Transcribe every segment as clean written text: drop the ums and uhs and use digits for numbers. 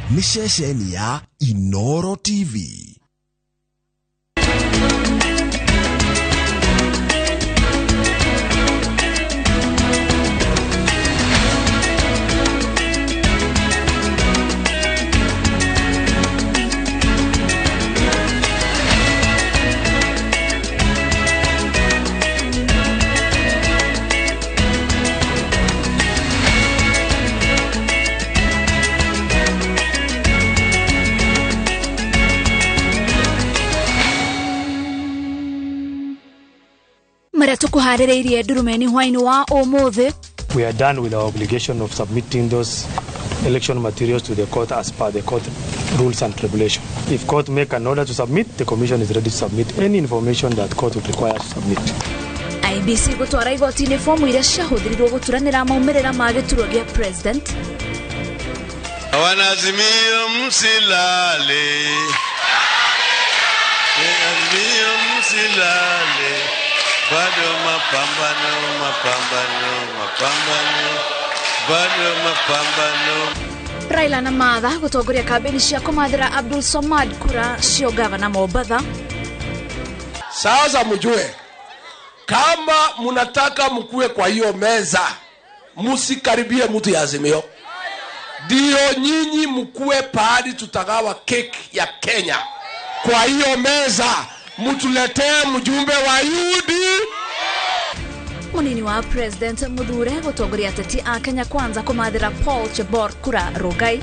ni ceceni ya Inoro TV. Maratukuhariririe ndurumeni hwaini wa omothe. We are done with our obligation of submitting those election materials to the court as per the court rules and regulations. If court make an order to submit, the commission is ready to submit any information that court would require to submit. IBC gutwara igoti-inĩ fomu iria ciahũthĩrirwo gũturanĩra maumĩrĩra ma gĩturwa gĩa president. Wanazimio msilale, wanazimio msilale, bado mapambano, bado mapambano. Raila na Martha gutongoria kambeni cia kũmathĩra Abdul Somad kura cio gavana Mombasa. Sasa mjue kama mnataka mkue kwa hiyo meza, msikaribie mtu ya Azimio. Ndio nyinyi mkue pahali tutagawa keki ya Kenya. Kwa hiyo meza mtuletee mjumbe wa UD. Munini wa president Muthure gutongoria ateti a Kenya Kwanza kũmathĩra Paul Chebor kura Rogai.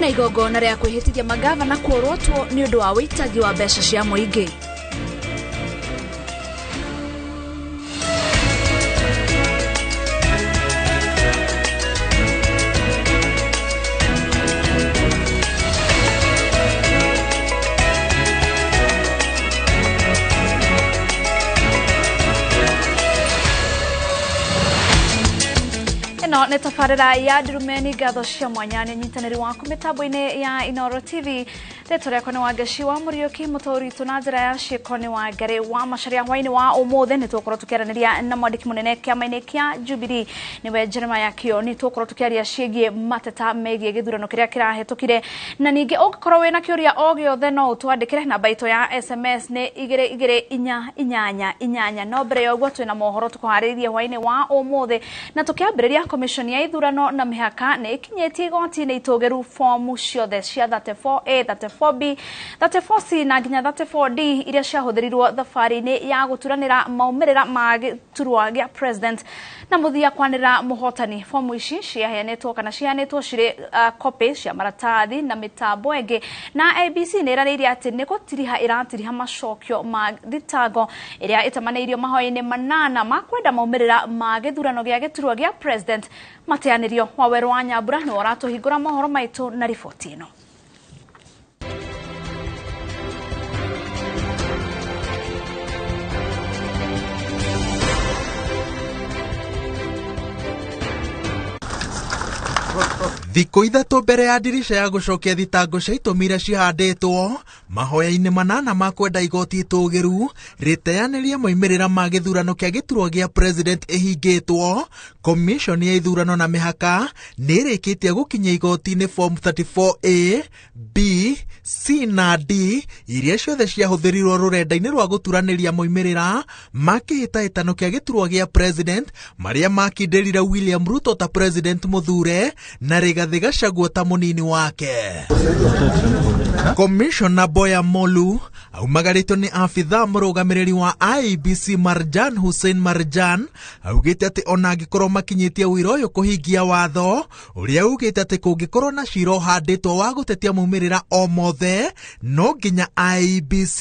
Na igongona rĩa kwĩhĩtithia magavana kũrotwo nĩ ũndũ wa wĩitagi wa mbeca cia mũingĩ. No netafarira ya ndurumeni gatho cia mwanya nĩ nyitanĩri waku mitambo-inĩ ya Inoro TV. Rĩtwa rĩakwa nĩ Wangaci wa Mũriũki mũtũũri na njĩra ya ciĩko nĩ Wangari wa Macharia hwainĩ wa ũmũthĩ nĩ tũgũkorwo tũkĩaranĩria na mwandĩki mũnene kĩama-inĩ kĩa Jubilee nĩwe Jeremiah Kioni. Tũgũkorwo tũkĩaria ciĩgiĩ mateta megiĩ gĩthurano kĩrĩa kĩrahĩtũkire, na ningĩ ũngĩkorwo wĩna kĩũria o gĩothe no ũtwandĩkĩre namba itũ ya SMS nĩ 2288. No mbere ya ũguo twĩna mohoro tũkũharĩrĩirie hwainĩ wa ũmũthĩ, na tũkĩambĩrĩria commission ya ithurano na mĩhaka nĩ ikinyĩtie igoti-inĩ itũgĩru fomu ciothe cia 34A, 34B, 34C na nginya 34D iria ciahũthĩrirwo thabarĩ-inĩ ya gũturanĩra maumĩrĩra ma gĩturwa gĩa president na mũthia kwanĩra mũhotani. Fomu ici ciaheanĩtwo kana ciaheanĩtwo cirĩ copy cia maratathi na mĩtambo ĩngĩ, na ABC nĩ ĩranĩirie atĩ nĩ gũtiriha ĩratiriha macokio ma thitango ĩrĩa ĩtamanĩirio mahoya-inĩ manana ma kwenda maumĩrĩra ma gĩthurano gĩa gĩturwa gĩa president mateanĩrio. Waweru wa Nyambura nĩ ũratũhingũra mohoro maitũ na riboti ĩno. Thikũ ithatũ mbere ya ndirisha ya gũcokia thitango cia itũmi iria cihandĩtwo mahoya-inĩ manana ma kwenda igoti itũgĩru rĩteanĩrie moimĩrĩra ma gĩthurano kĩa gĩturwa gĩa president ĩhingĩtwo, commission ya ithurano na mĩhaka nĩ ĩrĩkĩtie gũkinyia igoti-inĩ form 34A, B, C na D iria ciothe ciahũthĩrirwo rũrenda-inĩ rwa gũturanĩria moimĩrĩra ma kĩhĩtahĩtano kĩa gĩturwa gĩa president marĩa makindĩrire William Ruto ta president Muthure na Rigathi Gachagua ta mũnini wake. Commissioner Boya Molu aumagarĩtwo nĩ afitha mũrũgamĩrĩri wa IBC Marjan Hussein Marjan augĩte atĩ ona angĩkorwo makinyĩtie wĩra ũyũ kũhingia watho ũrĩa augĩte atĩ kũngĩkorwo na cira ũhandĩtwo wa gũtetia maumĩrĩra o mothe no nginya IBC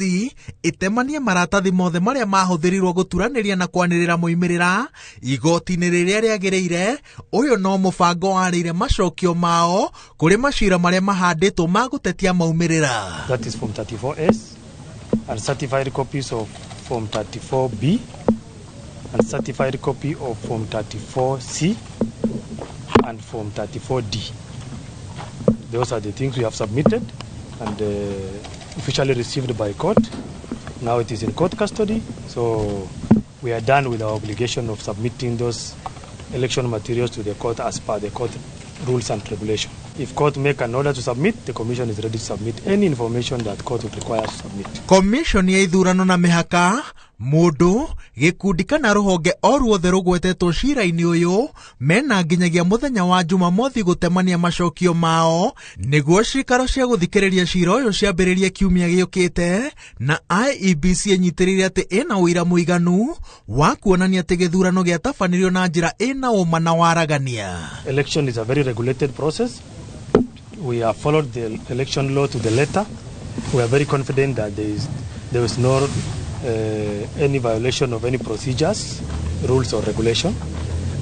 ĩtemanie maratathi mothe marĩa mahũthĩrirwo gũturanĩria na kwanĩrĩra moimĩrĩra igoti-inĩ rĩrĩa rĩagĩrĩire. Ũyũ no mũbango warĩire macokio mao kũrĩ macira marĩa mahandĩtwo ma gũtetia maumĩrĩra. That is Form 34S and certified copies of Form 34B and certified copy of Form 34C and Form 34D. Those are the things we have submitted and officially received by court. Now it is in court custody, so we are done with our obligation of submitting those election materials to the court as per the court rules and regulations. If court make an order to submit, the commission is ready to submit any information that court would require to submit. Commission ya ithurano na mihaka mundu gikundi kana ruhonge oruothe rugwetetwo cira-ini uyu mena nginyagia muthenya wa Jumamothi gutemania macokio mao niguo cikaro cia guthikiriria cira uyu ciambiririe kiumia giukite na IEBC enyitirire ati ina uira muiganu wa kuonania ati githurano giatabanirio na njira ina uma na waragania. Election is a very regulated process. We have followed the election law to the letter. We are very confident that there is no any violation of any procedures, rules or regulation.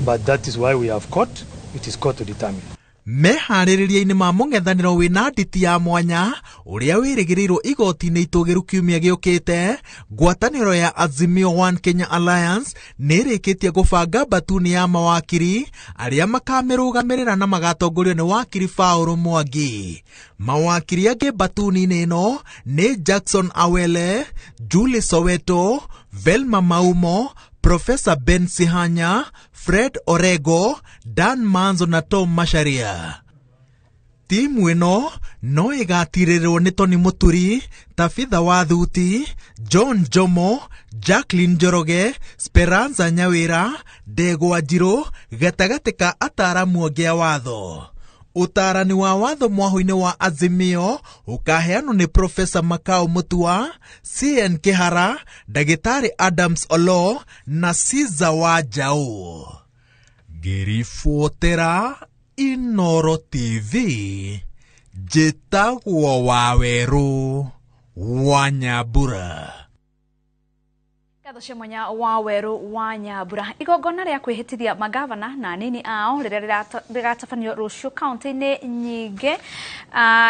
But that is why we have court. It is court to determine. Meharĩrĩria-inĩ ma mũng'ethanĩro wĩna nditi ya mwanya ũrĩa wĩrĩgĩrĩirwo igoti-inĩ itũgĩru kiumia gĩũkĩte, ngwatanĩro ya Azimio One Kenya Alliance nĩrĩkĩtie gũbanga batuni ya mawakiri arĩa makamĩrũgamĩrĩra na magatongorio nĩ wakiri Paul Mwangi. Mawakiri angĩ batuni-inĩ ĩno nĩ Jackson Awele, Julie Soweto, Velma Maumo, Professor Ben Sihanya, Fred Orego, Dan Manzo na Tom Masharia. Timu ĩno no ĩgatirĩrĩrwo nĩ Tony Muturi, Tabitha Wathuti, John Jomo, Jacqueline Njoroge, Speranza Nyawĩra, Ndegwa Njirũ gatagatĩ ka ataaramu angĩ a watho. Utarani wa watho mwaho-inĩ wa Azimio ukaheanwo nĩ Professor Makau Mutua, CN Kihara, Dagitari Adams Olo na Siza Wajau. Ngĩribotera Inooro TV, njĩtagwo Waweru wa Nyambura. Gatho cia mwanya wa Weru wa Nyambura. Igongona rĩa kwĩhĩtithia magavana na nini ao rĩrĩa rĩgatabanio rũciũ kaunti-inĩ nyingĩ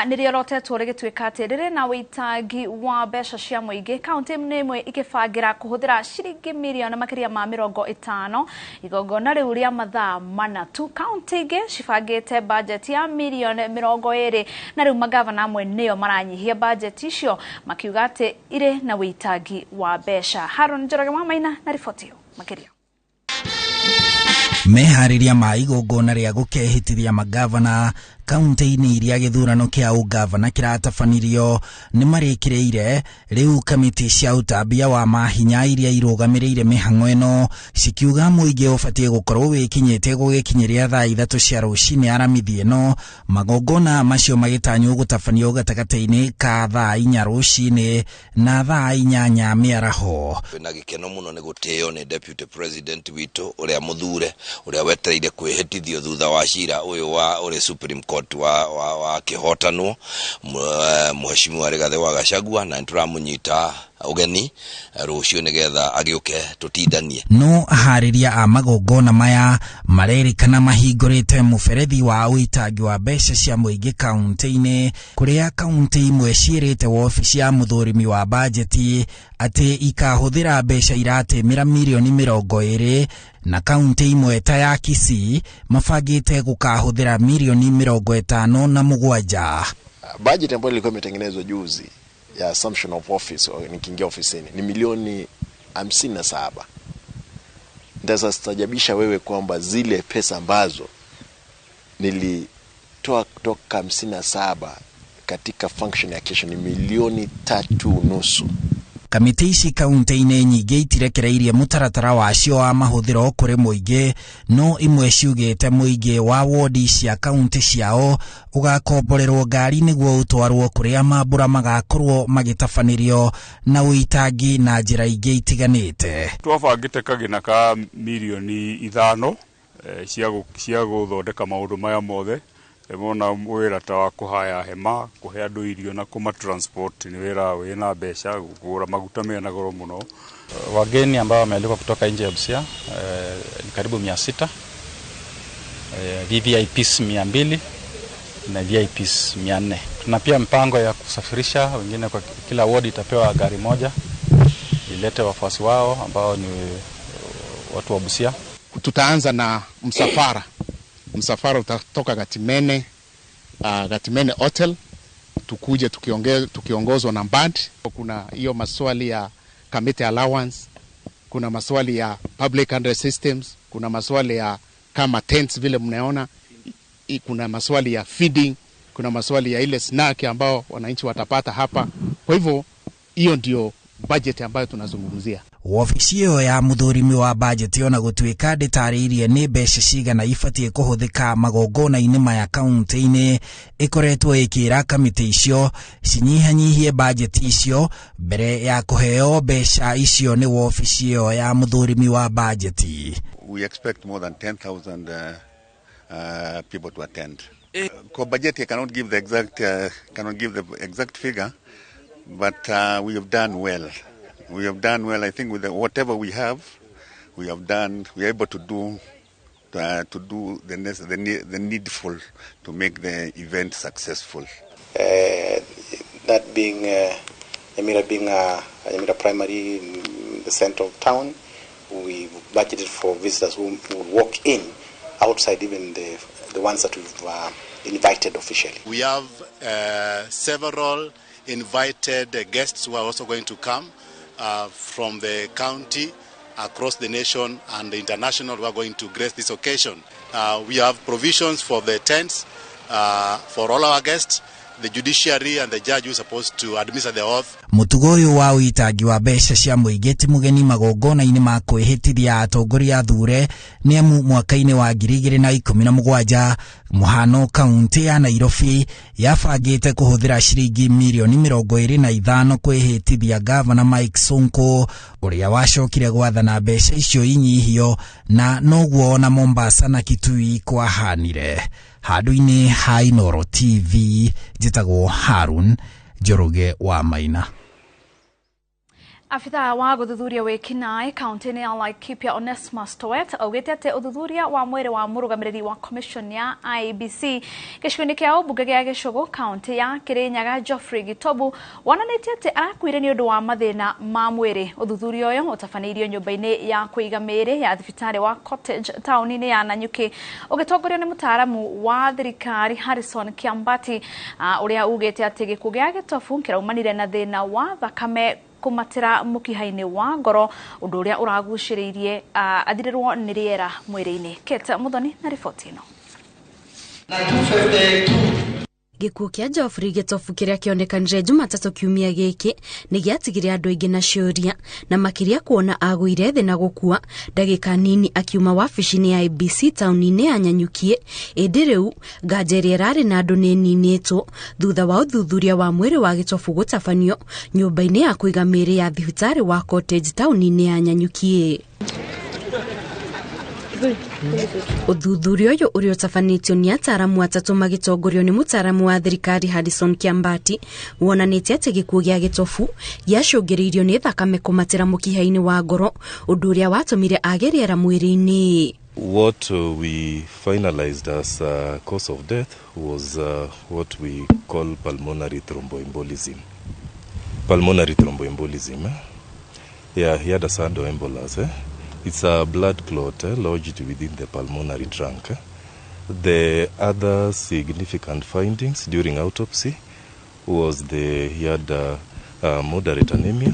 nĩrĩo rotetwo rĩgĩtuĩka atĩ rĩrĩ na wĩitangi wa mbeca cia mũingĩ. Kaunti-inĩ ĩmwe ikĩbangĩra kũhũthĩra ciringi mirioni makĩria ma 50. Igongona rĩu rĩa mathaa mana tu. Kaunti ingĩ cibangĩte budget ya mirioni 20 na rĩu magavana amwe nĩo maranyihia budget icio makiuga atĩ irĩ na wĩitangi wa mbeca. Jeremiah Kioni na ripoti hiyo makiria. Mehariria ma igongona rĩa gũkehĩtithia magavana kaunti-inĩ iria gĩthurano kĩa ũgavana kĩratabanirio nĩ marĩkĩrĩire. Rĩu kamĩtĩ cia ũtambia wa mahinya iria irũgamĩrĩire mĩhang'o ĩno cikiuga mũingĩ ũbatiĩ gũkorwo wĩkinyĩte gũgĩkinyĩria thaa 3 cia rũcinĩ aramithi ĩno, magongona macio magĩtanywo gũtabanio gatagatĩ-inĩ ka thaa 4 rũcinĩ na thaa 8 mĩaraho. Na gĩkeno mũno nĩ gũtĩo nĩ deputy president witũ ũrĩa mũthure ũrĩa wetereire kwĩhĩtithio thutha wa cira ũyũ wa ũrĩa Supreme Court wa kihotanwo Mheshimiwa Rigathi wa Gachagua, na tũramunyita ugeni rũciũ nĩgetha agĩũke tutindanie. No harĩria a magongona maya marerĩkana mahingũrĩte mũberethi wa ũitangi wa mbeca cia mũingĩ kaunti-inĩ, kũrĩa kaunti imwe ciĩrĩte wobici ya mũthũrimi wa bajeti atĩ ikahũthĩra mbeca iratĩmĩra mirioni 20 na kaunti imwe ta ya Kisii mabangĩte gũkahũthĩra mirioni 57. Budget ambayo ilikuwa imetengenezwa juzi ya assumption of office nikiingia ofisini ni milioni 57. Ndasa stajabisha wewe kwamba zile pesa ambazo nilitoa kutoka 57 katika function ya kesho ni milioni 3.5. Kamĩtĩ ici kaunti-inĩ nyingĩ itirekereirie mũtaratara wacio wa mahũthĩro kũrĩ mũingĩ, no imwe ciugĩte mũingĩ wa wodi cia kaunti ciao ũgakomborerwo ngari nĩguo ũtwarwo kũrĩa mambura magakorwo magĩtabanĩrio na ũitangi na njĩra ingĩ itiganĩte. Twabangĩte kagĩna ka mirioni 5 cia gũthondeka maũndũ maya mothe. Mona wĩra ta wa kũhaya hema, kũhe andũ irio na kuma transport ni wĩra wĩna mbeca, kũgũra maguta mena goro mũno. Wageni ambao wamealikwa kutoka nje ya Busia ni karibu 600, VVIPs 200 na VIPs 400. Tuna pia mpango ya kusafirisha wengine, kwa kila ward itapewa gari moja ilete wafuasi wao ambao ni watu wa Busia. Tutaanza na msafara utatoka Gatimene Hotel, tukuje tukiongozwa na band. Kuna hiyo maswali ya committee allowance, kuna maswali ya public address systems, kuna maswali ya kama tents vile mnaona kuna maswali ya feeding, kuna maswali ya ile snack ambao wananchi watapata hapa. Kwa hivyo hiyo ndio budget ambayo tunazungumzia. Ofisi iyo ya muthurimi wa budget ona gutwika nditariirie ni mbeca cigana ibatie kuhuthika magongona-ini maya kaunti-ini ikoretwo ikira kamiti icio cinyihanyihie budget icio mbere ya kuheo mbeca icio ni ofisi iyo ya muthurimi wa budget. We expect more than 10,000 people to attend. For budget, I cannot give the exact figure, but we have done well. We have done well. I think with whatever we have, we have done. We are able to do the needful to make the event successful. That being Nyamira Primary in the center of town, we budgeted for visitors who would walk in outside even the ones that we've invited officially. We have several invited guests who are also going to come from the county, across the nation and international, who are going to grace this occasion. We have provisions for the tents for all our guests, the judiciary and the judge who is supposed to administer the oath. Mutugo uyu wa uitagi wa mbeca cia muingi ti mugeni magongona-ini ma kwihitithia atongoria athure ni amu mwaka-ini wa 2017 muhano kaunti ya Nairobi yabangite kuhuthira ciringi mirioni 25 kwihitithia Governor Mike Sonko uria wacokire gwathana mbeca icio inyihio na noguo na Mombasa na Kitui kwahanire. Handu-ini ha Inooro TV njitagwo Harun Njoroge wa Maina. Afitha wa guthuthuria wikinae kaunti-ini ya Laikipia Onesmus Towet augite ati uthuthuria wa mwiri wa murugamiriri wa commission ya IEBC gicigo-ini kia ubunge gia Gicogo kaunti ya Kirinyaga Geoffrey Gitobu wonanitie ati arakuire ni undu wa mathina ma mwiri. Uthuthuria uyu utafaneirio nyumba-ini ya kuiga miri ya thibitari wa Cottage town-ini ya Nanyuki ugitongorio ni mutaaramu wa thirikari Harrison Kiambati uria ugite ati gikuo gia Gitobu kiraumanire na thina wa thakame kumatira mukiha-ini wa ngoro undu uria uraguciriirie athirirwo ni riera mwiri-ini. Kete Muthoni na riboti ino. Gikuo kia Geoffrey Gitobu kiria kionekanire Jumatatu kiumia giki ni giatigire andu aingi na ciuria na makiria kuona agwire thi na gukua ndagika nini akiuma wabici-ini ya IEBC tauni-ini ya Nanyuki indi riu ngajeria rari na andu ni ninitwo thutha wa uthuthuria wa mwiri wa Gitobu gutabanio nyumba-ini ya kuiga miri ya thibitari wa Cottage tauni-ini ya Nanyuki. Uthuthuria uyu uri utafanitio ni ataaramu atatu magitongorio ni mutaaramu wa thirikari Harrison Kiambati wonanitie ati gikuo gia Gitobu giacungiriirio ni thakame kumatira mukiha-ini wa ngoro undu uria watumire ageriera mwiri-ini. What we finalized as a cause of death was what we call pulmonary thromboembolism. Yeah, he had a embolus. It's a blood clot lodged within the pulmonary trunk. The other significant findings during autopsy was he had moderate anemia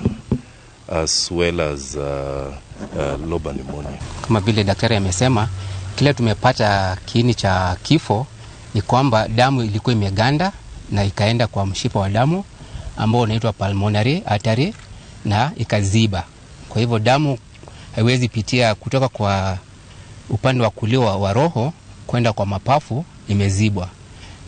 as well as lobar pneumonia. Kama vile daktari amesema, kile tumepata kiini cha kifo ni kwamba damu ilikuwa imeganda na ikaenda kwa mshipa wa damu ambao unaitwa pulmonary artery na ikaziba. Kwa hivyo damu haiwezi pitia kutoka kwa upande wa kulia wa roho kwenda kwa mapafu, imezibwa.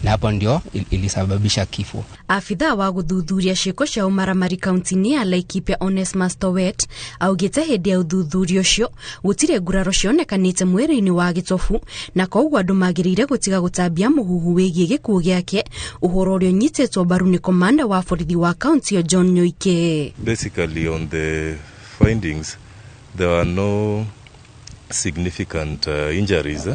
Na hapo ndio ilisababisha kifo. Afitha wa guthuthuria ciiko cia umaramari kaunti-ini ya Laikipia Onesmus Towet augite hindi ya uthuthuria ucio gutire nguraro cionekanite mwiri-ini wa Gitobu na koguo andu magiriire gutiga gutambia muhuhu wigie gikuo giake uhoro urio nyititwo mbaru ni komanda wa borithi wa kaunti ya John Nyoike. Basically on the findings there were no significant injuries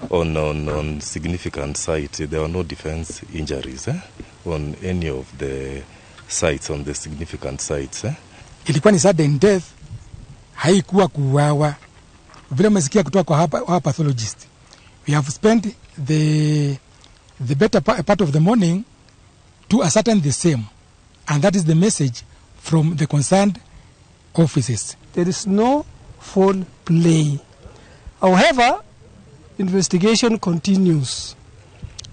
on significant sites. There were no defense injuries on any of the sites, on the significant sites. Ilikuwa ni sudden death, haikuwa kuuawa. Vile umesikia kutoka kwa hapa pathologist. We have spent the better part of the morning to ascertain the same, and that is the message from the concerned offices. There is no foul play. However, investigation continues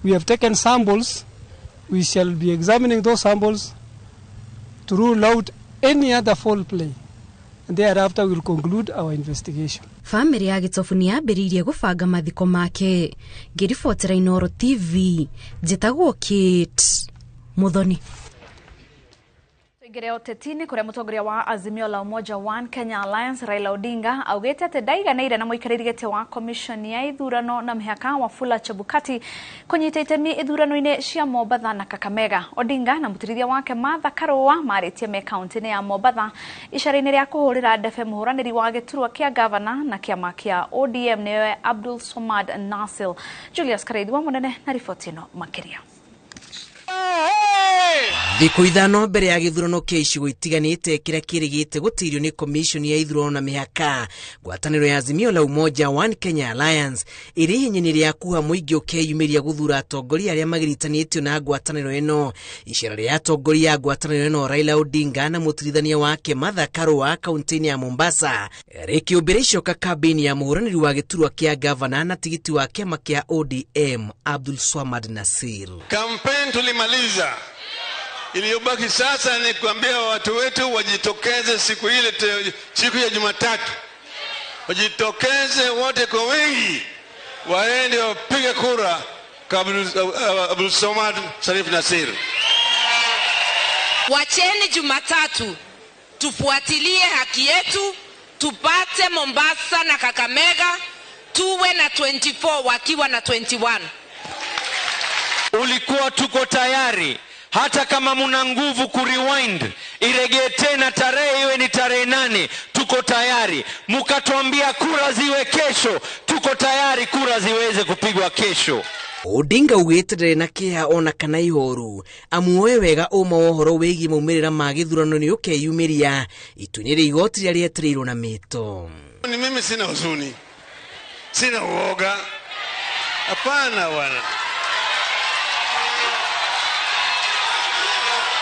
We have taken samples. We shall be examining those samples to rule out any other foul play. And thereafter we'll conclude our investigation. Family ya Gitofu ni yambĩrĩirie gũbanga mathiko make. Ngĩribotera Inooro TV, njĩtagwo Kate Muthoni. Tuingire ũtetini kuria mũtongoria wa Azimio la Umoja One Kenya Alliance Raila Odinga augĩte atĩ ndaiganĩire na mũikarĩri gĩtĩ wa commission ya ithurano na mĩhaka Wafula Chebukati kũnyita itemi ithurano-inĩ cia Mombatha na Kakamega. Odinga na mũtĩrithia wake Martha Karũa marĩtie me kaunti-inĩ ya Mombatha icara-inĩ rĩa kũhũrĩra ndebe mũhũranĩri wa gĩturwa kĩa gavana na kĩama kĩa ODM nĩwe Abdul Somad Nasil. Julius Kareithi wa Mũnene na riboti ĩno makĩria. Thikũ ithano mbere ya gĩthurano kĩa icigo itiganĩte kĩrĩa kĩrĩgĩte gũtĩrio nĩ commission ya ithurano na mĩhaka, ngwatanĩro ya Azimio la Umoja One Kenya Alliance ĩrĩ ihenyainĩ rĩa kuha mũingĩ ũkeyumĩria gũthura atongoria arĩa magiritanĩtio na ngwatanĩro ĩno. Icera rĩa atongoria ya ngwatanĩro ĩno Raila Odinga na mũtirithania wake Martha Karũa kaunti-inĩ ya Mombasa rĩkĩũmbĩra icoka kambĩini ya mũhũranĩri wa gĩturwa kĩa gavana na tigiti wa kĩama kĩa ODM Abdul Somad Nasir. Kampeni tulimaliza. Iliyobaki sasa ni kuambia watu wetu wajitokeze siku ile, siku ya Jumatatu. Wajitokeze wote kwa wengi, waende wapige kura kwa Abdul Somad Sharif Nasir. Wacheni Jumatatu tufuatilie haki yetu, tupate Mombasa na Kakamega, tuwe na 24 wakiwa na 21. Ulikuwa tuko tayari. Hata kama muna nguvu kurewind, iregee tena tarehe iwe ni tarehe 8, tuko tayari. Mukatuambia kura ziwe kesho, tuko tayari kura ziweze kupigwa kesho. Odinga ugĩte na kĩha ona kana ihoru amuoe wega ũma ũhoro wĩgiĩ maumĩrĩra ma gĩthurano nĩ ũkeyumĩria ituĩnĩ rĩa igoti rĩrĩa rĩetereirwo na mĩto. Ni mimi sina huzuni, sina uoga, hapana wana.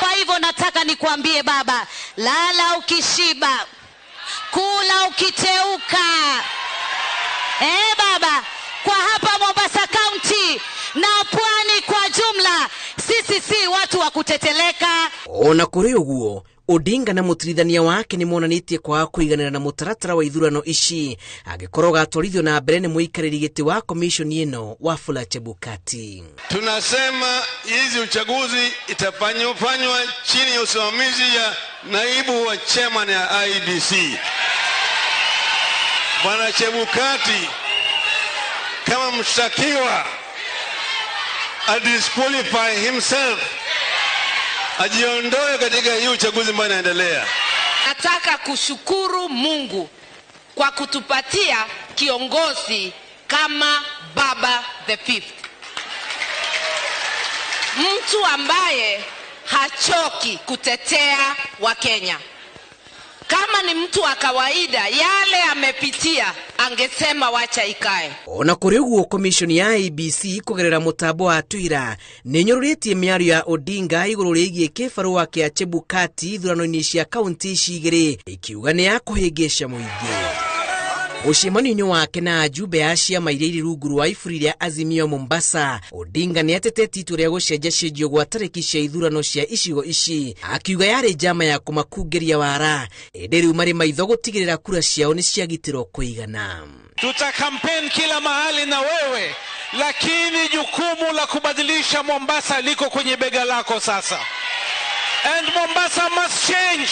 Kwa hivyo nataka nikuambie baba, lala ukishiba, kula ukiteuka. Baba, kwa hapa Mombasa County na pwani kwa jumla, sisi si watu wa kuteteleka. Ona kũrĩ ũguo, Odinga na mũtirithania wake nĩ monanĩtie kwa kũiganĩra na mũtaratara wa ithurano ici agĩkorwo gatwarithio na mbere nĩ mũikarĩri gĩtĩ wa commission ĩno Wafula Chebukati. Tunasema hizi uchaguzi itafanywa chini ya usimamizi ya naibu wa chairman ya IEBC Bwana Chebukati kama mshtakiwa disqualify himself, ajiondoe katika hii uchaguzi ambao unaendelea. Nataka kushukuru Mungu kwa kutupatia kiongozi kama Baba the Fifth, mtu ambaye hachoki kutetea Wakenya. Kama ni mtu wa kawaida, yale amepitia angesema wacha ikae. Ona kũrĩ ũguo commission ya IEBC kũgerera mũtambo wa Twitter nĩ nyororĩtie mĩario ya Odinga igũrũ rĩgiĩ kĩbarũa kĩa Chebukati ithurano-inĩ cia kaunti ici igĩrĩ ikiuga nĩ ya kũhĩngĩca mũingĩ. Mũcemanio-inĩ wake na ajumbe a ciama iria irĩ rungu rwa iburi rĩa Azimio Mombasa, Odinga nĩ atetetie itua rĩa gũcenjacenjio gwa tarĩki cia ithurano cia icigo ici, akiuga yarĩ njama ya kũmakungĩria wara, ĩndĩ rĩu marĩ maitho gũtigĩrĩra kura ciao nĩ ciagitĩrwo kũigana. Tutakampeni kila mahali na wewe, lakini jukumu la kubadilisha Mombasa liko kwenye bega lako sasa. And Mombasa must change.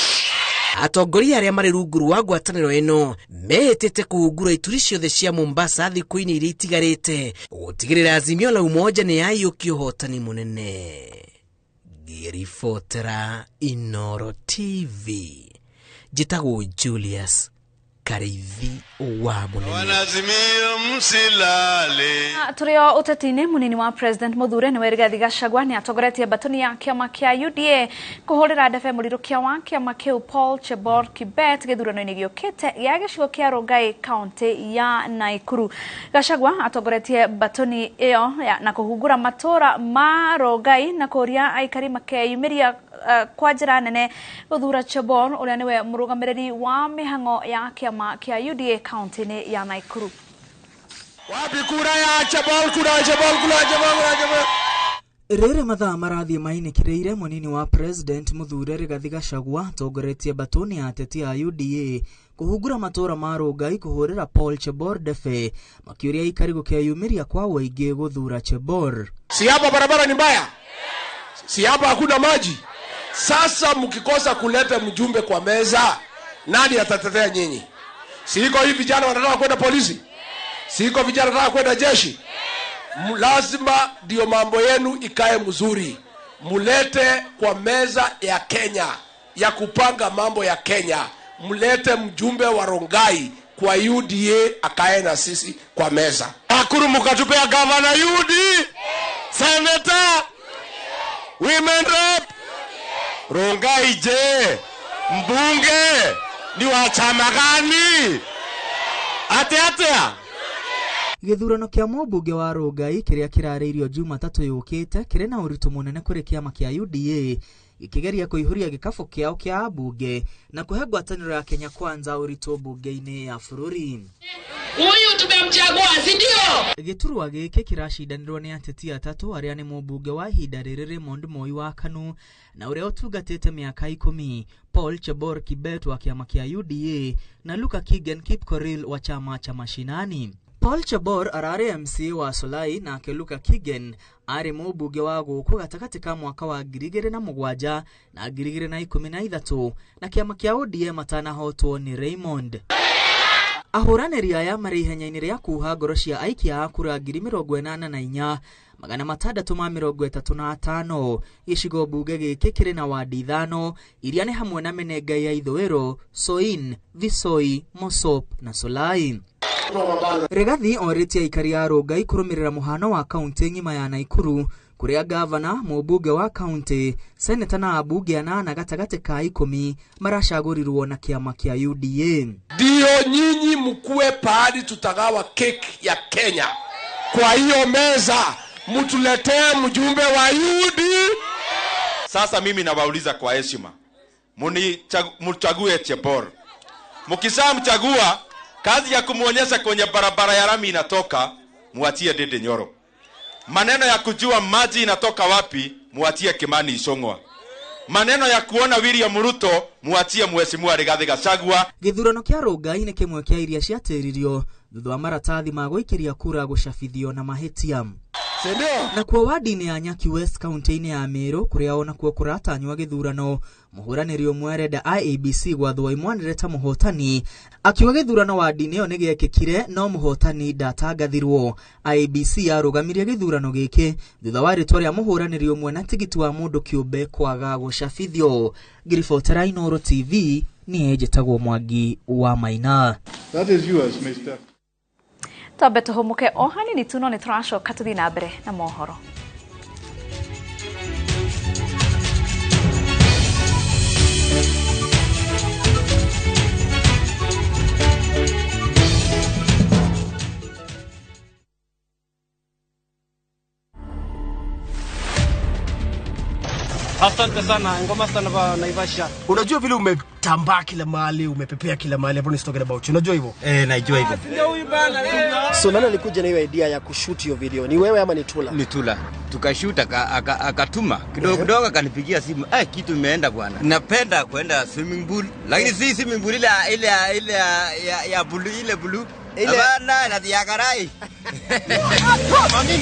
Atongoria arĩa marĩ rungu rwa ngwatanĩro ĩno mehĩtĩte kũhungura ituri ciothe cia Mombasa thikũ-inĩ iria itigarĩte gũtigĩrĩra Azimio la Umoja nĩ yaiyũkia ũhotani mũnene. Ngĩribotera Inooro TV, njĩtagwo Julius Kareithi wa Mũnene. Wanazimio msilale. Turio ũtetini munini wa President Muthure nĩ Rigathi Gachagua nĩ atongoretie batoni ya kĩama kĩa UDA kũhũrĩra ndebe mũrirũkia wa kĩama kĩu Paul Chebor Kibet gĩthurano-inĩ gĩũkĩte gĩa gĩcigo kĩa Rongai kaunti ya Naikuru. Gachagua atongoretie batoni ĩyo na kũhungura matũra ma Rongai na kũria aikari makeyumĩria kwa njĩra nene gũthura Chebor ũrĩa nĩwe mũrũgamĩrĩri wa mĩhang'o ya kĩama kĩa UDA kaunti-inĩ ya Naikuru. Wapi kura ya Chabol, kura ya Chabol, kura ya Chabol, kura ya Chabol. Rere mathaa marathie mainĩkĩrĩire mũnini wa president Muthure Rigathi Gachagua tongoretie batoni ya ateti a UDA kuhungura matũra ma Rongai kũhũrĩra Paul Chebor Defe makĩũria ikari gũkĩyumĩria kwa waingĩ gũthura Chebor. Si hapa barabara ni mbaya? Si hapa hakuna maji? Sasa mkikosa kuleta mjumbe kwa meza, nani atatetea nyinyi? Siko hivi vijana wanataka kwenda polisi? Siko vijana wanataka kwenda jeshi? Lazima ndio mambo yenu ikae mzuri. Mulete kwa meza ya Kenya ya kupanga mambo ya Kenya. Mulete mjumbe wa Rongai kwa UDA akae na sisi kwa meza. Akuru mkatupea governor UDA, senator, women rep, Rongai je, mbunge ni wa chama gani? Atea. Gĩthurano kĩa mũmbunge wa Rongai kĩrĩa kĩrarĩirio Jumatatũ yũkĩte kĩrĩ na ũritũ mũnene kũrĩ kĩama kĩa UDA gĩkĩgeria kũihũria gĩkabũ kĩao kĩa ambunge na kũhe ngwatanĩro ya Kenya Kwanza ũritũ mbunge-inĩ ya bũrũri. Huyu tumemchagua, si ndio? Gĩturwa gĩkĩ kĩracindanĩrwo nĩ ateti atatũ arĩa nĩ mũmbunge wa ihinda rĩrĩ Raymond Moi wa Kanu na ũrĩa ũtungatĩte mĩaka 10, Paul Chebor Kibet wa kĩama kĩa UDA na Luka Kigen Kipkoril wa chama cha mashinani. Paul Chebor arare MC wa Solai na Luka Kigen ari mũmbunge wa gũkũ gatagatĩ ka mwaka wa 2007 na 2013 na kĩama kĩa ODM matanahotwo nĩ Raymond. Ahũranĩri aya marĩ ihenya-inĩ rĩa kuha ngoro cia aikia a kura 84,635 gĩcigo mbunge gĩkĩ kĩrĩ na wadi 5 iria nĩ hamwe na Menengai ya ithũĩro, Soin, Visoi, Mosop na Solai. Rigathi orĩtie aikari a Rongai kũrũmĩrĩra mũhano wa kaunti ng'ima ya Naikuru kũrĩa gavana, mũmbunge wa kaunti, seneta na ambunge anana gatagatĩ ka 10 maracagũrirwo na kĩama kĩa UDA. Ndio nyinyi mkue pahali tutagawa keki ya Kenya. Kwa hiyo meza mtuletee mjumbe wa UDA. Sasa mimi nawauliza kwa heshima, mchague Chebor. Mkisha mchagua, kazi ya kumuonyesha kwenye barabara ya lami inatoka, muachie Dede Nyoro. Maneno ya kujua maji inatoka wapi, muachie Kimani Ichung'wa. Maneno ya kuona William Ruto, muachie Mheshimiwa Rigathi Gachagua. Gĩthurano kĩa Rongai nĩ kĩmwe kĩa iria ciatĩririo thutha wa maratathi ma gũikĩria kura gũcabithio na mahĩtia. Na kwa wadi-inĩ ya Nyaki West kaunti-inĩ ya Meru kũrĩa ona kuo kũratanywo gĩthurano, mũhũranĩri ũmwe arenda IEBC gwathwo imwanĩre ta mũhotani, akiuga gĩthurano wadi-inĩ ĩyo nĩ gĩekĩkire no mũhotani ndatangathirwo. IEBC yarũgamirie gĩthurano gĩkĩ thutha wa rĩtwa rĩa mũhũranĩri ũmwe na tigiti wa mũndũ kĩũmbe kwaga gũcabithio. Ngiribotera Inooro TV niĩ njĩtagwo Mwangi wa Maina. That is yours, Mr. Twambe tũhũmũke o hanini tu no nĩ tũracoka tũthiĩ na mbere na mohoro. Asante sana, ngoma sana ba Naivasha. Unajua vile umetambaa kila mahali, umepepea kila mahali, hapo ni talking about. Unajua hivyo? Najua hivyo. So nani alikuja na hiyo idea ya kushoot hiyo video? Ni wewe ama ni Tula? Ni Tula. Tukashoot akatuma. Kidogo akanipigia simu. Kitu imeenda bwana. Napenda kwenda swimming pool, lakini si swimming pool ile ya blue, ile blue. Bana na diagarai. Mami.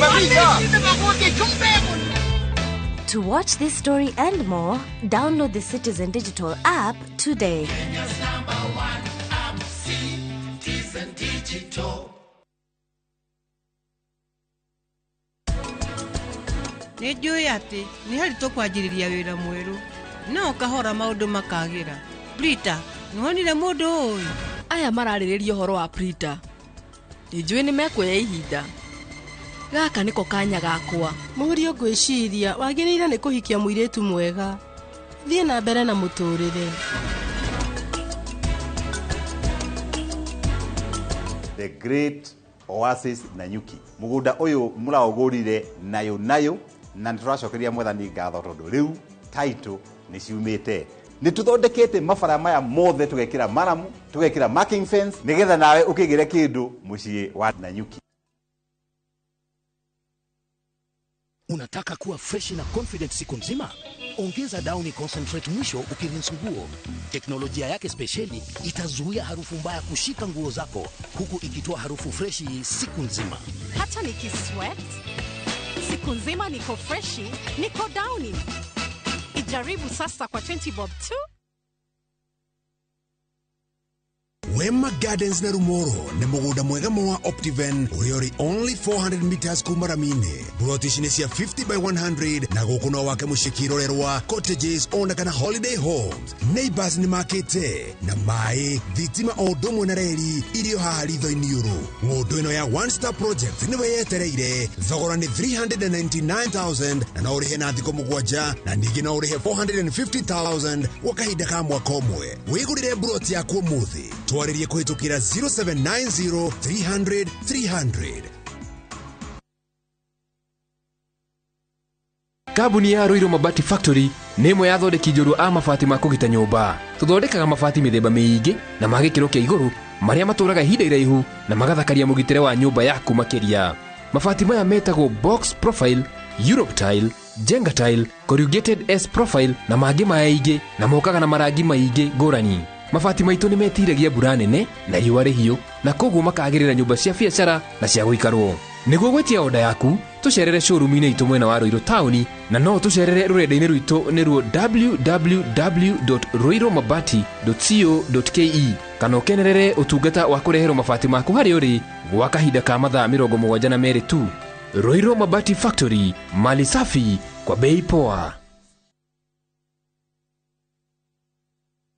To watch this story and more, download the Citizen Digital app today. Kenya's #1 app, Citizen Digital. Nĩnjũĩ atĩ nĩ haritũ kwanjĩrĩria wĩra mwerũ, no kahora maũndũ makagira. Brita, nĩwonire mũndũ ũyũ? Aya mararĩrĩria ũhoro wa Brita. Nĩnjũĩ nĩ mekuoya ihinda. Gaka nĩko kanya gakwa. Mũriũ ngwĩciria wagĩrĩire nĩ kũhikia mũirĩtu mwega. Thiĩ na mbere na mũtũrĩre. The Great Oasis Nanyuki. Mũgũnda ũyũ mũraũgũrire nayo na nĩtũracokeria Mwathani ngatho tondũ rĩu title nĩ ciumĩte. Nĩtũthondekete mabara maya mothe tũgekĩra maramu, tũgekĩra marking fence nĩgetha nawe ũkĩgĩre kĩndũ mũciĩ wa Nanyuki. Unataka kuwa fresh na confident siku nzima? Ongeza Downy Concentrate mwisho ukirinse nguo. Teknolojia yake speciali itazuia harufu mbaya kushika nguo zako huku ikitoa harufu freshi siku nzima. Hata nikisweat siku nzima niko freshi, niko Downy. Ijaribu sasa kwa 20 bob tu. Wema Gardens na Rumoro ni muguda mwega wa Optiven uriori only 400 meters kumaramine. Brotishine cia 50 by 100 na gukuno wake mushikirorerwa cottages ona kana holiday homes. Neighbors ni makete na mai thitima odomwe na reri irio haha ritho-ini yuru. Ng'undu ino ya One Star Project niwe yetereire thogora ni 399,000 na no urihe na thiko mugwanja na ningi no urihe 450,000 wakahinda ka mwaka umwe. Wigurire broti yaku muthi twaririe kuhitukira 0790 300 300. Kabuni ya Roiro Mabati Factory nĩ ĩmwe ya thondeki njorua a mabati ma kũgita nyũmba. Tũthondekaga mabati mĩthemba mĩingĩ na ma gĩkĩro kĩa igũrũ marĩa matũraga ihinda iraihu na magathakaria mũgitĩre wa nyũmba yaku makĩria. Mabati maya metagwo box profile, Europe tile, Jenga tile, corrugated S profile na mangĩ maingĩ na mokaga na marangi maingĩ ngũrani. Mabati maitũ nĩ metiragia mbura nene na riũa rĩhiũ na koguo makagĩrĩra nyũmba cia biacara na cia gũikarwo. Nĩguo gwetia oda yaku tucerere showroom-inĩ itũ mwena wa Roiro Town na no tucerere rũrenda-inĩ rwitũ nĩruo www.roiromabati.co.ke kana ũkenerere ũtungata wa kũreherwo mabati maku harĩ ũrĩ gwa kahinda ka mathaa 72 tu. Roiro Mabati Factory, mali safi kwa bei poa.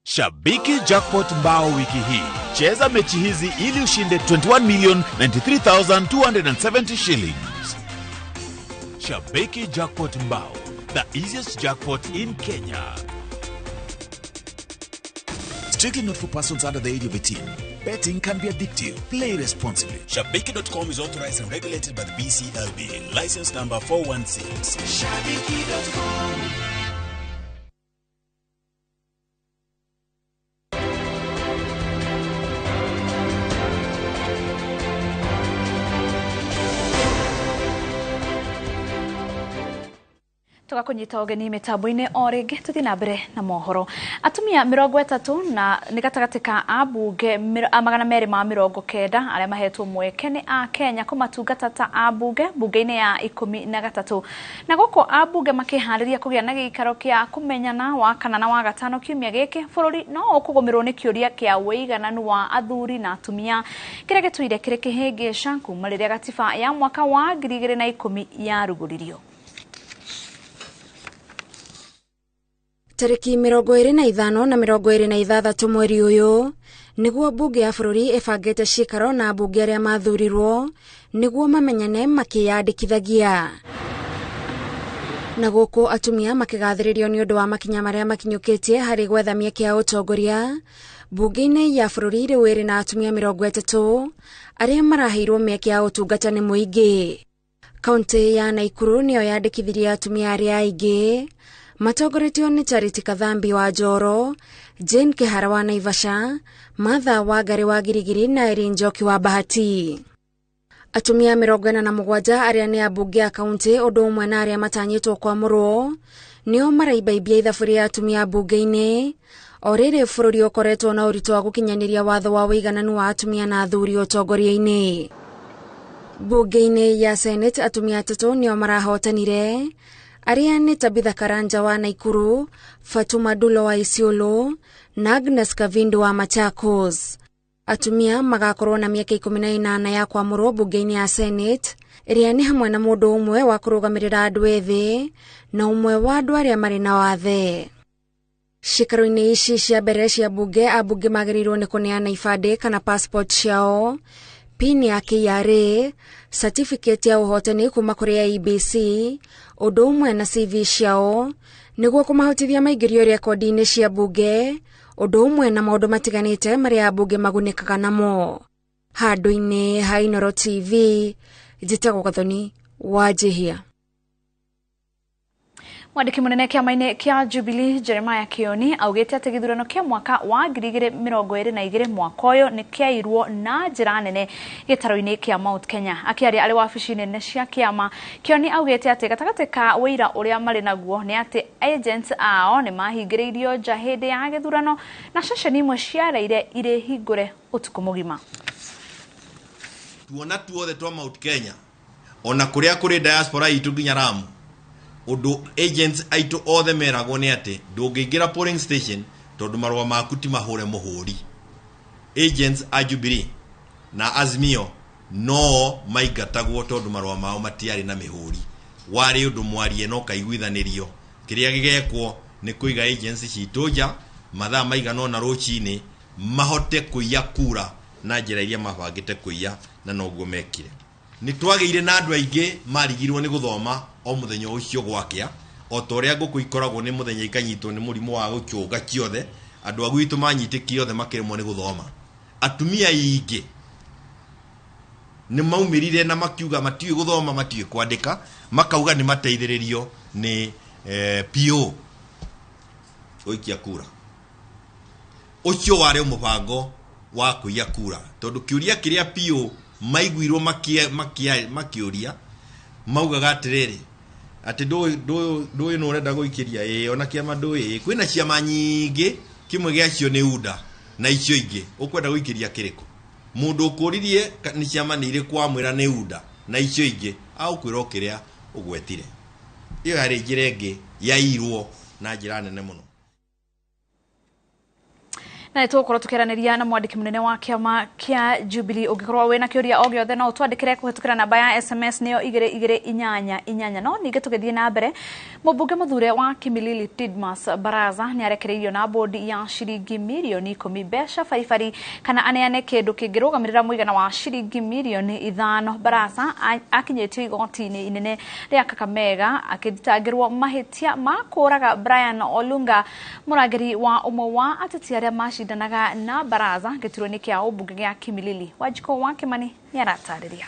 Shabiki Jackpot Mbao wiki hii. Cheza mechi hizi ili ushinde 21,93,270 shillings. Shabiki Jackpot Mbao, the easiest jackpot in Kenya. Strictly not for persons under the age of 18. Betting can be addictive. Play responsibly. Shabiki.com is authorized and regulated by the BCLB. License number 416. Shabiki.com. Tugakunyita ogeni mitambo-ini o ringi tuthi na mbere na mohoro. Atumia 30 na ni gatagati ka abunge 290 aria mahetwo mweke ni a Kenya kumatungata ta abunge bunge-ini ya 13 na goko abunge makihariria kugia na giikaro kia kumenyana wa kana na wa gatano kiumia giki bururi no kugomirwo ni kiuria kia wigananu wa athuri na atumia kiria gitwire kiri kihingisha kuma riria gatiba ya mwaka wa 2010 yaruguririo. Tariki 25 na 26 mweri uyu niguo bunge ya bururi ibangite cikaro na bunge aria mathurirwo niguo mamenyane makiyandikithagia. Na guku atumia makigathiririo ni undu wa makinya maria makinyukitie hari gwetha mieke ya utongoria. Bunge-ini ya bururi riu iri na atumia 30 aria maraheirwo mieke ya utungata ni muingi. Kaunti ya Naikuru niyo yandikithirie atumia aria aingi. Matongoretio ni Charity Kathambi wa Njoro, Jane Kihara wa Naivasha, Martha Wangari wa Girigiri na Irene Njoki wa Bahati. Atumia 47 aria ni abunge a kaunti undu umwe na aria matanyitwo kwamurwo nio maraibaibia ithaburi ya atumia bunge-ini o riri bururi ukoretwo na uritu wa gukinyaniria watho wa wigananu wa atumia na athuri utongoria-ini. Bunge-ini ya Senate atumia 3 nio marahotanire aria ni Tabitha Karanja wa Naikuru, Fatuma Dulo wa Isiolo na Agnes Kavindu wa Machakos. Atumia magakorwo na miaka 18 ya kwamurwo bunge-ini ya Senate iria ni hamwe na mundu umwe wa kurugamirira andu ethi na umwe wa andu aria mari na wathe. Cikaro-ini ici cia mbere cia bunge abunge magirirwo ni kuneana ibande kana passport ciao, pin ya KRA, certificate ya uhotani kuma kuri IEBC, undu umwe na CV ciao niguo kumahotithia maingirio rekodi-ini cia bunge, undu umwe na maundu matiganite maria abunge magunikaga namo. Handu-ini ha Inoro TV, Jitego Gathoni wa Jihia. Mwandiki munene kiama-ini kia Jubilee Jeremiah Kioni augite ati githurano kia mwaka wa 2022 mwaka uyu ni kiairwo na njira nene gitaro-ini kia Mount Kenya. Akiaria ari wabici nene cia kiama, Kioni augite ati gatagati ka wira uria mari naguo ni ati agents ao ni mahingiriirio nja hindi ya githurano na ceceni imwe ciareire ire hingure utuku mugima. Tuona tuothe twa Mount Kenya ona kuria kuri diaspora itu nginya Ramu udu agents aitu othe meragwo ni ati ndungiingira polling station tondu marwa maku ti mahure muhuri. Agents a Jubilee na Azimio no maigatagwo tondu marwa mao matiari na mihuri. Wari undu mwarie no kaiguithanirio kiria gigekwo ni kuiga agents citoja mathaa maigano na ruchini mahote kuiya kura na njira iria mabangite kuiya na noguo mekire. Ni twagire na andu aingi marigirwo ni guthoma o muthenya ucio gwakia o toria nguku ikoragwo ni muthenya ikanyitwo ni murimu wa gukiuga kiothe andu agwitu manyitikio othe makiremwo ni guthoma. Atumia aingi ni maumirire na makiuga matiwe guthoma matiwe kwandika makauga ni mateithiririo ni PO oikia kura. Ucio wari mubango wa kuiya kura tondu kiuria kiria PO maiguirwo makiuria maugaga atiriri ati ndui no renda guikiria ona kiama ndui kwina ciama nyingi kimwe giacio ni UDA na icio ingi ukwenda guikiria kiriko mundu ukuririe ni ciama ni ire kwamwira ni UDA na icio ingi au kwira kiria ugwetire iyo hari njira ingi yairwo na njira nene muno. Na tukorwo tukiraniria na mwandiki munene wa kiama kia Jubilee. Ungikorwo wina kiuria o giothe no twandikire kuhitukira namba ya SMS niyo 2288 no ninge tugithie na mbere. Mubunge muthure wa Kimilili Didmas Baraza ni arekereirio na bodi ya shilingi milioni 10 besha farifari kana aneane kindu kingirugamirira muigana wa shilingi milioni 5. Baraza akinyetio igoti-ini inene ria Kakamega akithitangirwo mahitia ma kuraga Brian Olunga muragiri wa umwe wa ateti aria danaga na Baraza gituro-ini kia ubunge gia Kimilili. Wajiko wa Kimani ni aratariria.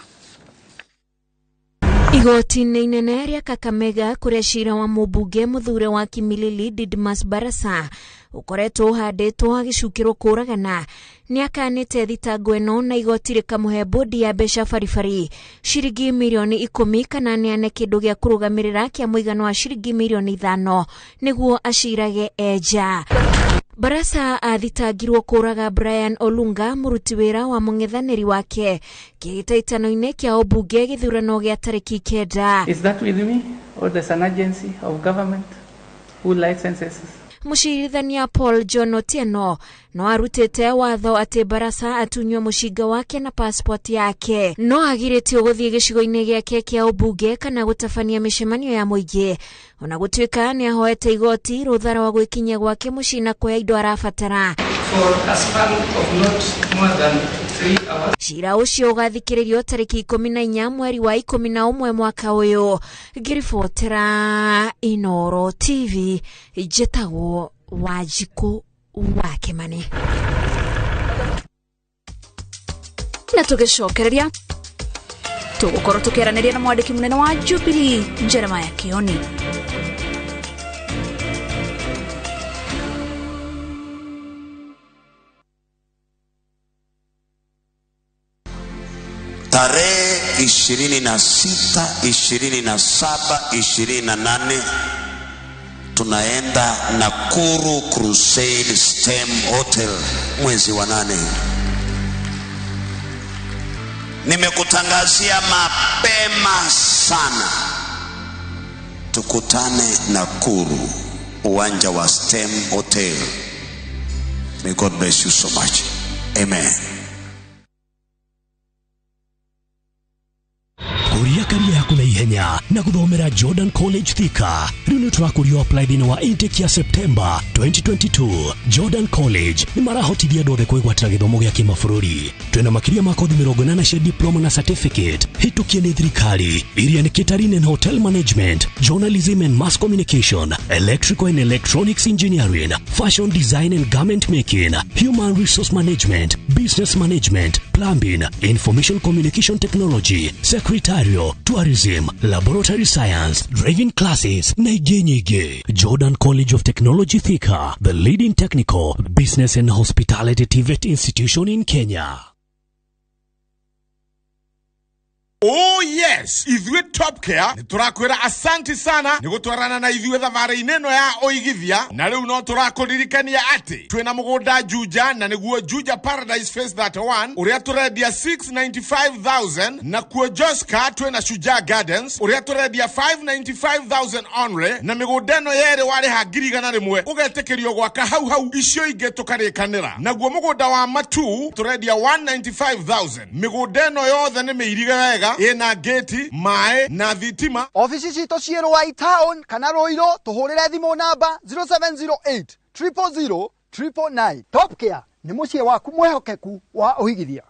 Igoti-ini inene ria Kakamega kuria cira wa mubunge muthure wa Kimilili Didmas Barasa ukoretwo uhanditwo agicukirwo kuragana ni akanite thitango eno na igoti rikamuhe bodi ya besha farifari shilingi milioni 10 kana neane kindu gia kurugamirira kia muigano wa shilingi milioni 5 niguo acirage eja. Barasa athitangirwo kuraga Brian Olunga muruti wira wa mung'ethaniri wake kigitaitano-ini kia ubunge githurano gia tariki 9. Is that with me or there's an agency of government who licenses? Mushirithania Paul John Otieno no arutete watho ati Barasa atunywe mushinga wake na passport yake no agiritio guthie gicigo-ini giake kia ubunge kana gutafania mishemanio ya muingi ona gutuika ni ahoete igoti ruthara wa gwikinya gwake mucina kwa indo arabatara for a span of not more than 3 hours. Cira ucio ugathikiririo tariki 14 mweri wa 11 mwaka uyu. Ngiribotera Inoro TV jetagwo Wajiko wa Kimani. Na tugicokereria tugukorwo tukiraniria na mwandiki munene wa Jubilee Jeremiah Kioni. Tarehe 26, 27, 28 tunaenda Nakuru Crusade Stem Hotel mwezi wa 8. Nimekutangazia mapema sana, tukutane Nakuru, uwanja wa Stem Hotel. May God bless you so much. Amen. Kuria karia yaku na ihenya na guthomera Jordan College Thika. Riu ni turakurio apply thini wa intake ya September 2022. Jordan College ni marahotithia andũ othe kwĩgwatĩra gĩthomo gĩa kĩmabũrũri. Twina makiria ma kothi 80 cia diploma na certificate hitukie ni thirikari iria ni catering and hotel management, journalism and mass communication, electrical and electronics engineering, fashion design and garment making, human resource management, business management, plumbing, information communication technology, secretarial, tourism, laboratory science, driving classes na ingĩ nyingĩ. Jordan College of Technology Thika, the leading technical, business and hospitality TVET institution in Kenya. Oh yes, Idhwe Top Care niturakwira asanti sana nigutwarana na Idhwe thabarĩ neno ya oigithia na rĩu no turakuririkania ati twina mugunda Juja na niguo Juja Paradise Phase 31 uria turendia 695,000 na kuo Joska twina Shujaa Gardens uria turendia 595,000 only na migunda ĩno yere wari hangirigana rimwe ugetekerio gwaka hau icio ingĩ tukarikanira naguo mugunda wa Matu turendia 195,000 migunda ĩno yothe nĩ mĩirige wega ina geti mae na thitima. Ofisi cito ciĩrũa town kana Roiro tuhurire thimo namba 0708 000 999. Top Care nĩ mũciĩ waku mwehokeku wa ũhigithia.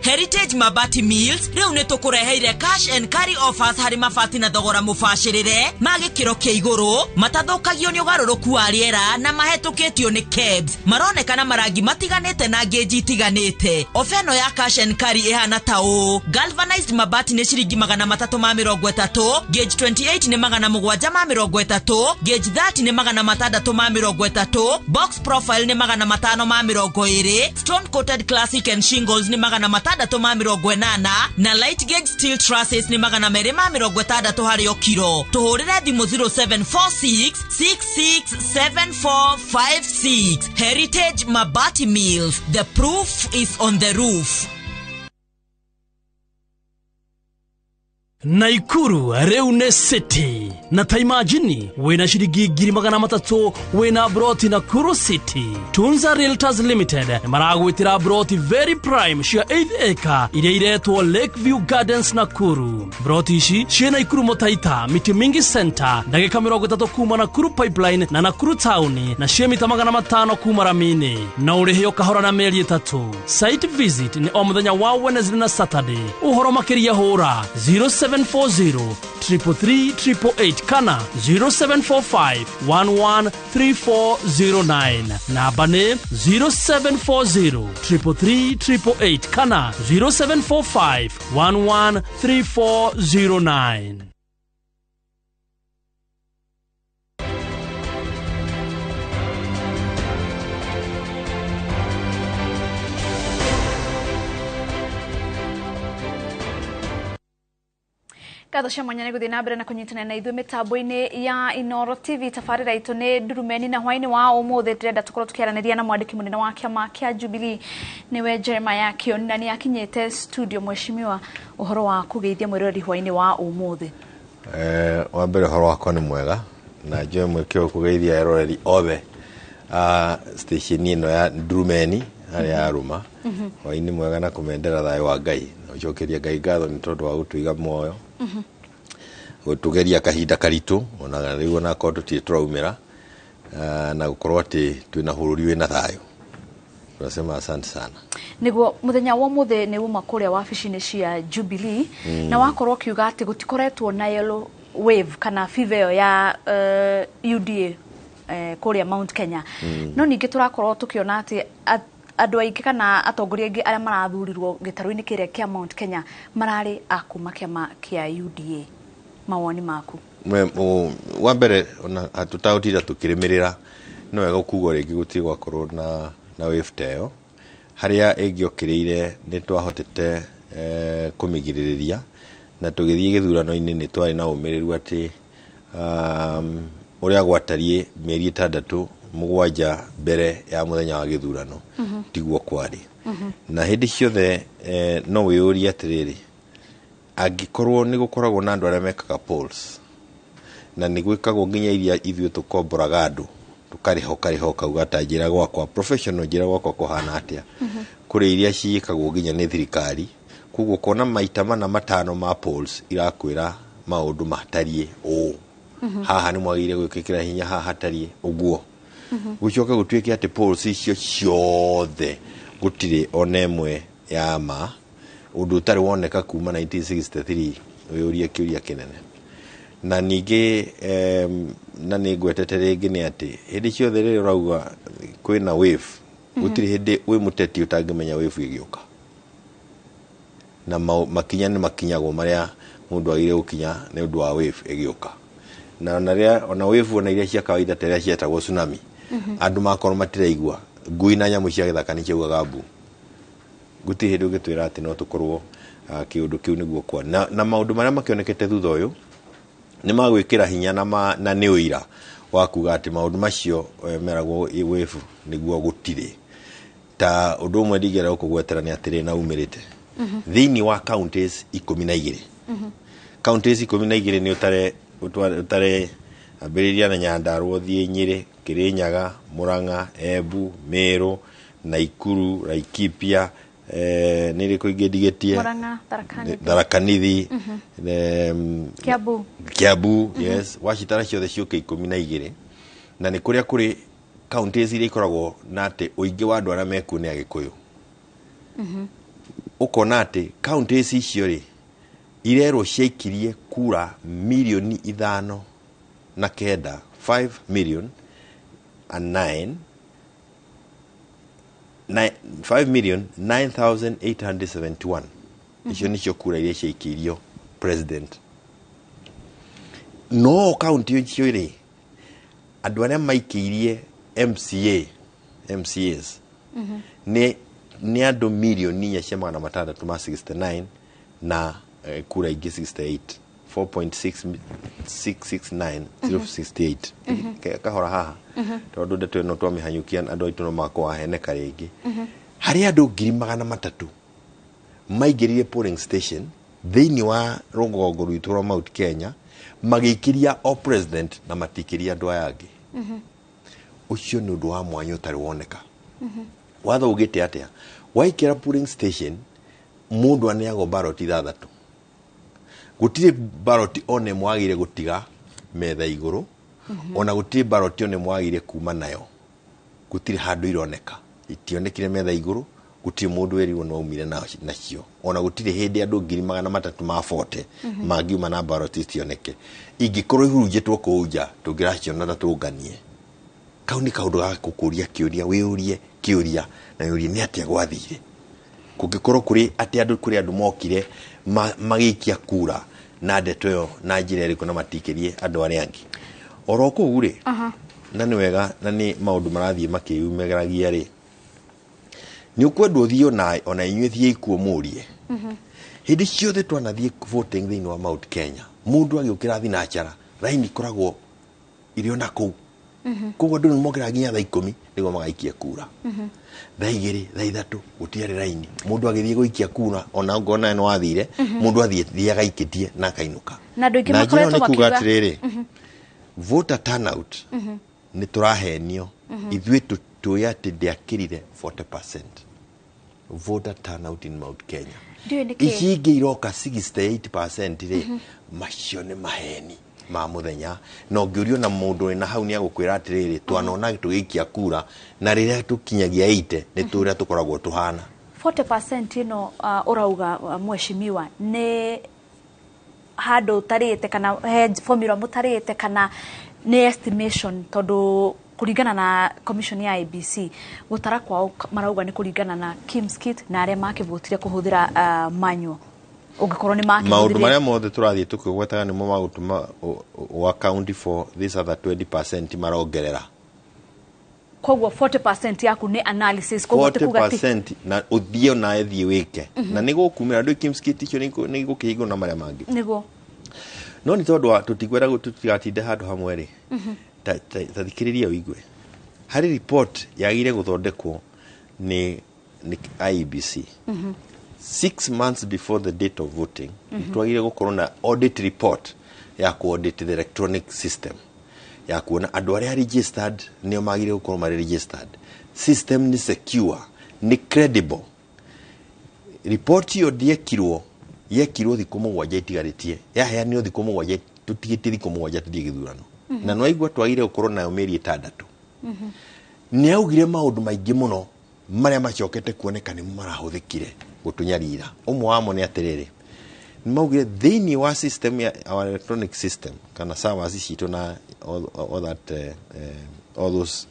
Heritage Mabati Mills riu ni tukureheire cash and carry offers hari mabati na thogora mubashirire magikiro kia iguru matathukagio ni ugaruruku wa riera na mahetukitio ni kebs maronekana marangi matiganite na geji itiganite. Ofeno ya cash and carry ihana tao galvanized mabati ni shiringi 330, gauge 28 ni 730, gauge 30 ni 630, box profile ni 520, stone coated classic and shingles ni 680 na light gauge steel trusses ni 260 hari o kiro. Tuhurire thimu 0746 667456. Heritage Mabati Mills, the proof is on the roof. Naikuru Reune City na taimajini wena shiringi 300 wena broti na Kuru City. Tunza Realtors Limited maragwitira broti very prime shia 8 acre iria iretwo Lakeview Gardens Nakuru. Broti ici cia Naikuru Motaita miti mingi center ndagika 30 kuma Nakuru pipeline na Nakuru town na cia mita 500 kuma Ramini na urihio kahora na meri 3. Site visit ni o muthenya wa Wednesday na Saturday. Uhoro makiria hora 0740 333 kana 0745 113409 namba ni 0740 333 kana 0745 113409. Gatho cia mwanya niguthi na mbere na kunyitana na Idhwe mitambo-ini ya Inoro TV. Tabarira itu ni ndurumeni na hwaini wa umuthi ndirenda tukorwo tukiaraniria na mwandiki munene wa kiama kia Jubilee niwe Jeremiah Kioni na ni akinyete studio. Mheshimiwa, uhoro wa kugeithia mwirori hwaini wa umuthi? Wa mbere uhoro wakwa ni mwega na njoe mwekeo kugeithia eroreri othe station ino ya ndurumeni ari ya Ruma hwaini mwega na kumendera thayo wa Ngai na ucokeria Ngai ngatho ni tondu wa gutuiga moyo gutugeria kahinda karitu ona riu na ko tutie turaumira na gukorwo ati twina hururi wina thayo. Tunasema asante sana. Niguo muthenya wa muthe ni uma kuria wabici-ini cia Jubilee na wakorwo kiuga ati gutikoretwo na yellow wave kana fever ya UDA kuria Mount Kenya. No ningi turakorwo tukiona ati andu aingi kana atongoria aingi aria marathurirwo gitaru-ini kiria kia Mount Kenya marari akuma kiama kia UDA. Mawoni maku? Wa mbere ona hatutautira tukirimirira no wega kuuga ringi guti gwakorwo na wave teo haria ingiokireire ni twahotete kumigiririria na tugithie githurano-ini ni twari na umiriru ati uria gwatarie mieri 6 7 mbere ya muthenya wa githurano tiguo kwari na hindi ciothe no wiyuria atiriri angikorwo ni gukoragwo na andu aria mekaga polls na ni gwikagwo nginya iria ithuĩ tukomboraga andu tukariho kauga ta njira gwakwa professional njira gwakwa kuhana atia kuri iria ciikagwo nginya ni thirikari kuguo kona maita mana matano ma polls irakwira maundu matarie haha ni mwagire gwikikira hinya haha hatarie uguo gucoka gutuike ati polls icio ciothe gutire onemwe ya ma undu tari woneka kuma 1963 uyuria kiuria kinene na ningi na ningwetete ringi ni ati hindi ciothe riri urauga kwina wave gutire hindi wi muteti utangimenya wave igioka na makinya nĩ makinyagwo marĩa mũndũ agire gũkinya nĩ ũndũ wa wave ĩgĩũka na ona wave ona iria cia kawaida ta iria cietagwo tsunami andũ makorwo matiraigua ngui na nyamũ cia gĩthaka nĩ ciaugaga mbu gũtirĩ hĩndĩ ũngĩtwĩra atĩ no tũkorwo kĩũndũ kĩu nĩguo kwa na maũndũ marĩa makĩonekete thutha ũyũ nĩ magwĩkĩra hinya na nĩ ũira wa kuga atĩ maũndũ macio meragwo wave nĩguo gũtirĩ ta ũndũ ũmwe ndigera gũkũgwetera nĩ atĩrĩ na umĩrĩte thĩinĩ wa counties 12 counties 12 nĩ ũtare ambĩrĩria na Nyandarua thiĩ Nyĩrĩ Kĩrĩnyaga Murang'a Embu Meru Naikuru Laikipia nĩrĩ kũingĩ ndigetie Murang'a Tharaka Nithi Kiambu yes wacitara ciothe ciũke 12 na nĩ kũrĩa kũrĩ counties iria ikoragwo na atĩ ũingĩ wa andũ arĩa mekuo nĩ Agĩkũyũ ũkona atĩ counties icio rĩ irerwo ciaikirie kura milioni 5 na kenda 5 million and 5,971 icio nĩcio kura iria ciaikirio president no county icio rĩ andũ arĩa maikĩirie MCAs nĩ andũ milioni 4,669 na kura ingĩ 68 4.669068 kahora haha tondũ ndeto ĩno twamĩhanyũkia andũ aitũ no makwa heneka rĩngĩ harĩ andũ 300,000 maingĩrire polling station thĩinĩ wa rũgongo rwitũ rwa Mount Kenya magĩikĩria o president na matikĩria andũ aya angĩ ũcio nĩ ũndũ wa mwanya ũtarĩ woneka watho ugĩte atĩa waikĩra polling station mũndũ aneagwo ballot 6 gũtirĩ ballot one mwagire gũtiga metha igũrũ ona gũtirĩ ballot one mwagire kuma nayo gũtirĩ handũ ironeka itionekire metha igũrũ gũtirĩ mũndũ werirwo no umire nacio ona gũtirĩ hĩndĩ andũ 340 mangiuma na ballot itioneke ingĩkorwo ihurunjĩtwo kũu nja tũngĩraciona na tũnganie kau nĩ kaũndũ ga gũkũria kĩũria wĩũrie kĩũria na yũrie nĩ atĩa gwathire kũngĩkorwo kũrĩ andũ mokire magĩikia kura na ndeto ĩyo na njĩra ĩrĩkũ na matikĩrie andũ arĩa angĩ oro kũu rĩ na nĩ wega na nĩ maũndũ marathiĩ makĩumagaragia rĩ nĩ ũkwendwo thiĩ ona inyuĩ thiĩ ikuo mũrie hĩndĩ ciothe twanathiĩ voting thĩinĩ wa Mount Kenya mũndũ agĩũkĩra thinacara raini koragwo irio na kũu koguo andũ nĩmokĩra nginya thaa 10 nĩguo magaikia kura thaa 2 thaa 3 gũtiarĩ raini mũndũ agĩthiĩ gũikia kura ona ngona nĩ wathire mũndũ athiaga ikĩtie na kainũka na andũ ingĩ makoretwo makiuga atĩrĩrĩ voter turnout nĩ tũrahenio ithuĩ tũĩ atĩ ndĩakĩrire 40% voter turnout in Mount Kenya ici ingĩ iroka 68% rĩ macio nĩ maheni ma muthenya na ũngĩũrio na mũndũ wĩna hau nĩ agũkwĩra atĩrĩrĩ twanona tũgĩikia kura na rĩrĩa tũkinyagia 80 nĩ tũrĩa tũkoragwo tũhana 40% ino urauga mheshimiwa nĩ handũ tarĩte kana formula mutarĩte kana nĩ estimation tondũ kuringana na commission ya ABC gutara kwao marauga nĩ kuringana na Kim's kit na arĩa makĩvotire kũhũthĩra manual ũngĩkorwo nĩ makĩhũthĩra maũndũ marĩa mothe tũrathiĩ tũkĩgwetaga nĩmo magũtũma account for this other 20% marongerera koguo 40% yaku nĩ analysis koguo tikuga 40% na ũthiĩ na ethiĩ wĩke na nĩ gũkumĩra andũ Kim's kit icio nĩ gũkĩhingwo na marĩa mangĩ nĩguo no nĩ tondũ tũtigwera tũtigatinde handũ hamwe rĩ ta thikĩrĩria ũigue harĩ report yagire gũthondekwo nĩ IEBC 6 months before the date of voting twagire gũkorwo na audit report ya ku-audit the electronic system ya kuona andũ arĩa registered nĩo magire gũkorwo marĩ registered system ni secure ni credible report yo yekirwo thikũ 7 itigarĩtie yaheanio thikũ 7 tũtigĩtie thikũ 7 tuthiĩ gĩthurano na no aigua twagire gũkorwo nayo mĩeri 6 nĩ augire maũndũ maingĩ mũno marĩa macokete kuoneka nĩ marahũthĩkire gũtunyarira ũmwe wamo nĩ atĩrĩrĩ nĩ maugire thĩinĩ wa system ya our electronic system kana servers citũ na all those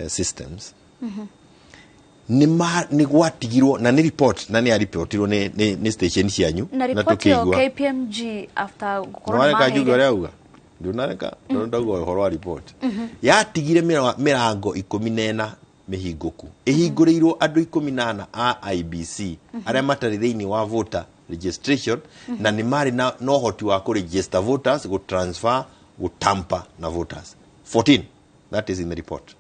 systems ni gwatigirwo na ni report na ni aripotirwo ni station cianyu na tukigwa KPMG after gukorwo na mahinda rauga ndunareka ndauga horo wa report yatigire mirango 14 mihinguku ihinguriirwo andu 14 a IBC aria matari thiini wa voter registration na ni mari na hoti wa ku register voters go transfer go tamper na voters 14 that is in the report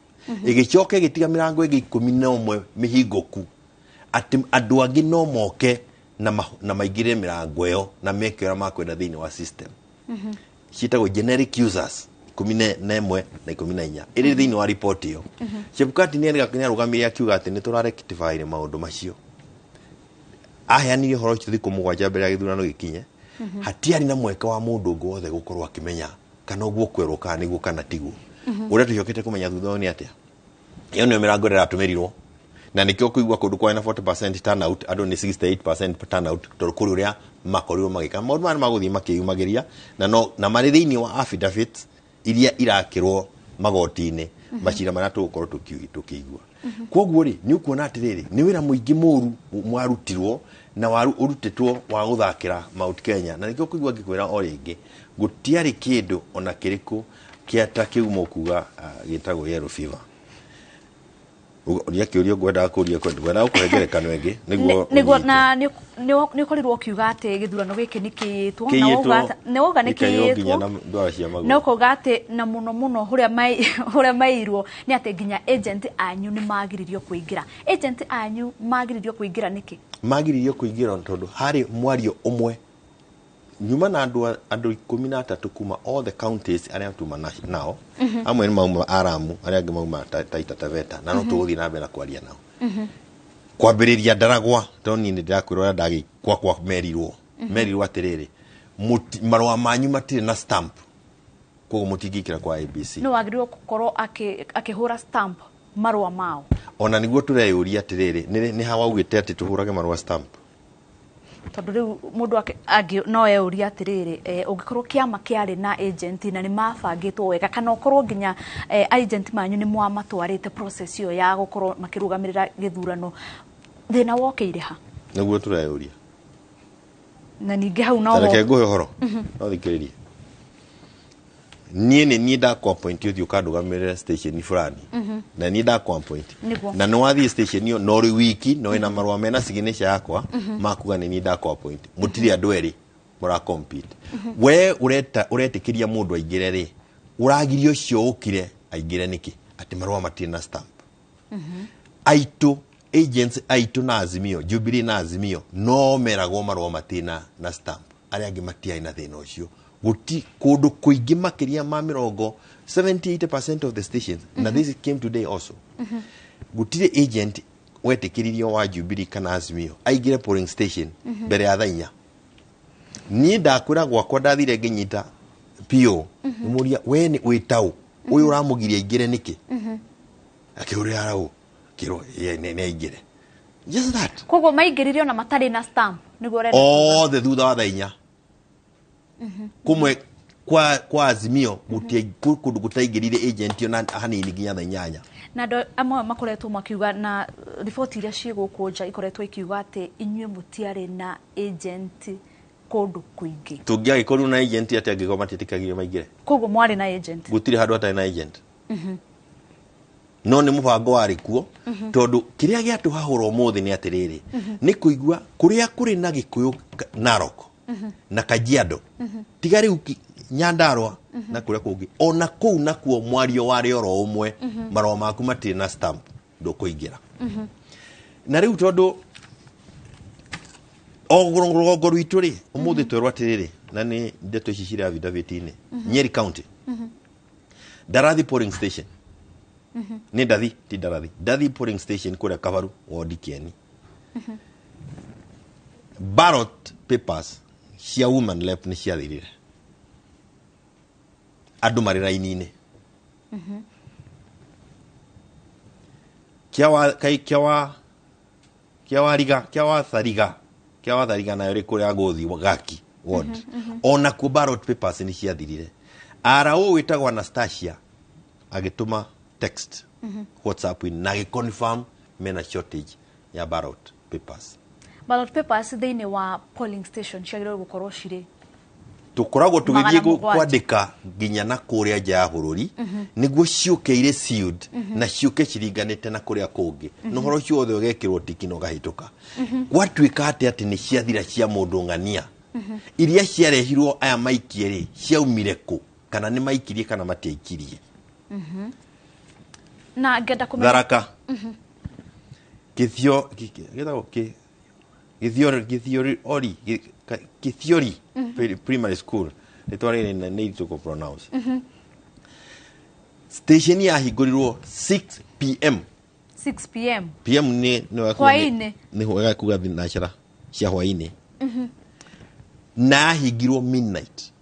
igicoke gitiga mirango igi 11 mihinguku ati andu angi no moke na maigire mirango yo na mekera makwenda thiini wa system citagwo generic users 11 na 14 iri thiini wa report iyo Chebukati ni arugamiria akiuga ati ni turarectify maundu macio aheanire horo thikũ 7 mbere ya githurano gikinye hatiari na mweka wa mundu ngo wothe gukorwo akimenya kana uguo kwerwo kana niguo kana tiguo uria tucokete kumenya thutha ni atia iyo ni mirango iratumirirwo na nikio kuigwa kundu kwa 40% turnout andu ni 68% turnout tor kuri uria makorirwo magika maundu mari maguthii makiyumagiria na mari thiini wa affidavit iria irakirwo magoti-ini macira maria tugukorwo tukigwa koguo ri ni ukuona atiriri ni wira muingi muru mwarutirwo na urutitwo wa guthakira Mount Kenya na nikio kuigwa ngikwira o ringi gutiari kindu ona kiriku kiata kiumo kuga gitagwo yellow fever uria kiurio gwenda kuria kwenda ukuhengerekano ingi niguo na ni korirwo kiuga ati githurano giki nikitwo na uga nikitwo no kuga ati na muno huria mairwo ni ati nginya agent anyu ni magiririo kuingira agent anyu magiririo kuingira niki magiririo kuingira tondu hari mwario umwe nyuma na andu 13 kuma all the counties aria tuma nao amwe ni mauma Aramu aria angi mauma Taita Taveta na no tuguthi na mbere na kwaria nao kwambiriria Ndaragwa toni ni ndakwirwo ndagi kwa merirwo atiriri marwa manyu matire na stamp koguo mutingikira kwa ABC no agiririo gukorwo akihura stamp marwa mao ona niguo tureyuria atiriri ni hawaugite ati tuhurage marwa stamp tondu riu mundu angi no euria atiriri ungikorwo kiama kiari na agent na ni mabangitwo wega kana ukorwo nginya agent manyu ni mwamatwarite process yo ya gukorwo makirugamirira githurano thina wokeire ha niguo tureyuria na ningi hau no tareke nguhe horo no thikiririe ni ndakwa point yo ukandugamirira station fulani na ni ndakwa point na no wathi station yo no ri wiki no ina marwa mena signature yakwa makuga ni ndakwa point mutiri andu eri mura compete we uretikiria mundu aingire ri uragirio cio ukire aingire niki ati marwa matire na stamp aitu agents aitu na Azimio Jubilee na Azimio no meragwo marwa matina na stamp aria angi matia ina thina ucio guti kundu kuingi makiria ma 70-80% of the stations na this came today also gutire agent wetikiririo wa Jubilee kana Azimio aigire polling station mbere ya thainya ni ndakwira gwakwa ndathire nginyita pio muria we ni witau uyu uramugiria igire niki akiuria arau kiro ne aigire just that koguo maigiririo na matari na stamp niguo renda the thutha wa thainya kumwe kwa Azimio gutie kundu gutaigirire agent yo na hanini nginya thainyanya na ndo amwe makoretwo makiuga na report iria cigukunja ikoretwo ikiuga ati inyue mutiare na agent kundu kuingi tungiagikorwo na agent ati angigoma matitikagirie maigire koguo mwari na agent gutire handu atari na agent no ni mubango wari kuo tondu kiria giatu hahurwo muthi ni atiriri ni kuigua kuria kuri na Gikuyu Narok na Kajiado tigari uki Nyandarua na kuria kungi ona kuu nakuo mwario wari oro umwe marwa maku matire na stamp ndo kuingira na riu tondu ogorongoro rwitu ri umuthi twerwa atiriri na ni ndeto ici cira affidavit-ini Nyeri County Darathi polling station ni Darathi polling station kuria Kabaru ward Kieni ballot papers cia woman left ni ciathirire andu mari raini-ini kiawa thariga nayo ri kuria gothi gaki ward ona ku ballot papers ni ciathirire arao witagwa Anastasia agituma text WhatsApp na confirm mena shortage ya ballot papers. Ballot papers thĩinĩ wa polling station ciagĩrĩirwo gũkorwo cirĩ tukoragwo tugithie kwandika nginya na kuria nja ya bururi niguo ciukeire sealed na ciuke ciringanite na kuria kungi no horo ciothe ugekirwo tiki no gahituka gwatuika ati ni ciathira cia mundu ngania iria ciarehirwo aya maikie ri ciaumire ku kana ni maikirie kana mateikirie na ngenda kumenya Tharaka githio Kithiori primary school nitwari ni tuko pronounce station ya higurirwo 6 pm 6 pm pm ni hwaini ni hoga kuga thinacara cia hwaini na higirwo midnight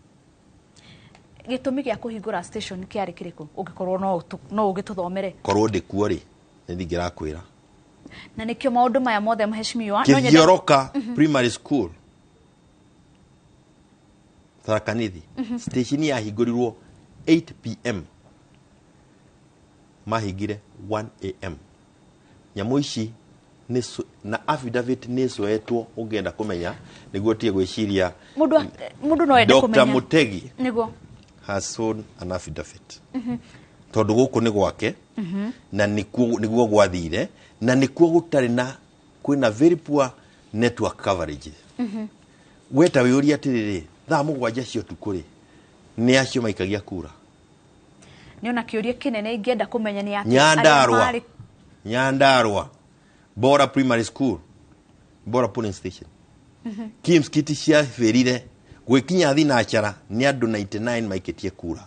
gitumi gya kuhingura station kiari kiriko ungikorwo no ugituthomere korwo ndikuo ri nithingira kwira na nikio maundu maya mothe mheshimiwa no Kithioroka primary school Tharakanithi station ya higurirwo 8 pm mahigire 1 am nyamu ici na affidavit nisoetwo ungenda kumenya niguo tie gwiciria mundu no ende kumenya Dr. Mutegi niguo has shown an affidavit tondu guku ni gwake na niguo gwathire na nikuo gutari na kwina very poor network coverage weta wiuria atiriri thaa mugwanja cio tukuri ni acio maikagia kura niona kiuria kinene ingenda kumenya ni ati Nyandarua Bora primary school Bora polling station Kims kiti cia ferire gwikinya thinacara ni andu 99 maiketie kura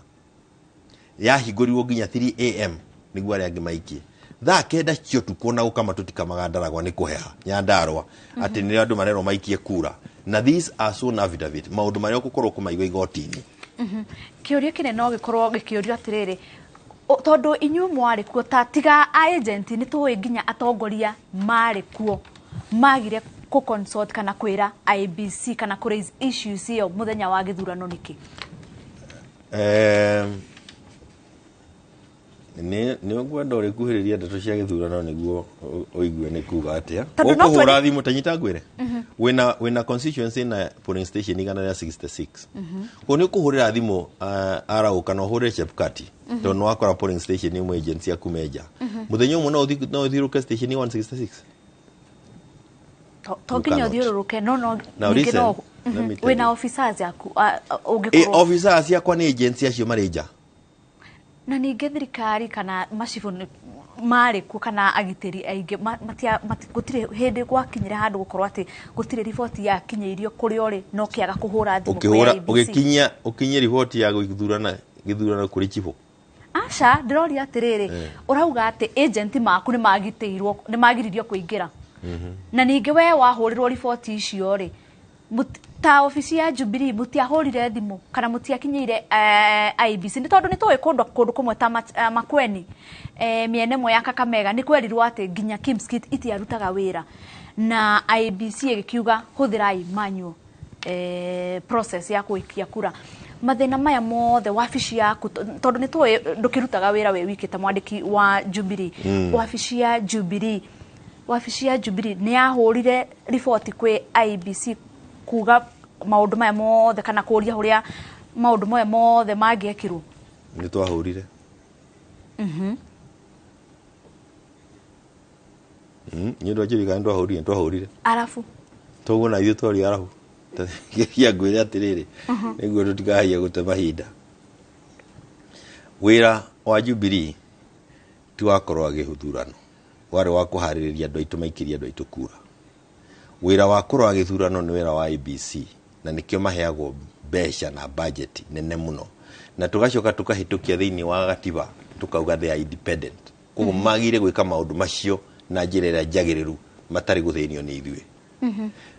yahingũrirwo nginya 3 am niguo arĩa angĩ maikie thaa kenda cio tukona ukama tutikamandaragwa ni kuheha Nyandarua ati ni andu marero maikie kura na these are so affidavit maundu marĩa ũgũkorwo kũmaigua igoti-inĩ kiuria kinene no gikorwo gikiuria atiriri tondu inyu mwari kuo tatiga agent ni tuwe nginya atongoria mari kuo magire ku consult kana kwira IBC kana ku raise issues iyo muthenya wa githurano niki ni ngwenda uri kuhiriria ndeto cia githurano niguo oigue ni kuga atia ukuhura thimu tanyita ngwire wina constituency na polling station igana ya 66 ko ni kuhurira thimu arau kana hurire Chepkati to no akora polling station ni agency ya kumeja muthenya umwe no uthiruke station 166 to nginya uthiruke no ngino wina officers yaku ungikorwo officers yakwa ni agency acio mareja na ninge thirikari kana macibu mari ku kana agiteri ainge gutire hindi gwakinyira handu gukorwo ati gutire report ya kinyeirio kuri ori no kiaga kuhura thimu kwa IBC ukinyia report ya githurana kuri chifu aca ndirori atiriri urauga ati agent maku ni magiririo kuingira na ninge we wahurirwo report icio ri ta ofisi ya Jubilee mutiahurire thimu kana mutiakinyeire IBC ni tondu ni towe kundu kumwe ta Makweni miene mwe ya Kakamega ni kwerirwo ati nginya Kimskit itiarutaga wira na IBC ikiuga huthirai manual process ya kuikia kura mathina maya mothe wabici yaku tondu ni towe ndukirutaga wira we wiki ta mwandiki wa Jubilee wabici ya Jubilee ni ahurire report kwe IBC kuga maundu maya mothe kana kuria huria maundu maya mothe mangekirwo ni twahurire ni ndo jiri kan twahurire arafu togo na ithu twari arafu ya gwire atiriri niguo tutikahia gute mahinda wira wa Jubilee twakorwo agihudurano wari wa kuhaririria andu aitu maikiria andu aitu kura wira wa kurwa githurano ni wira wa IBC na nikio maheagwo mbeca na budget nene muno na tugacoka tukahitukia thiini wa gatiba tukauga they are independent koguo magire gwika maundu macio na njira ira njagiriru matari guthinio ni ithuĩ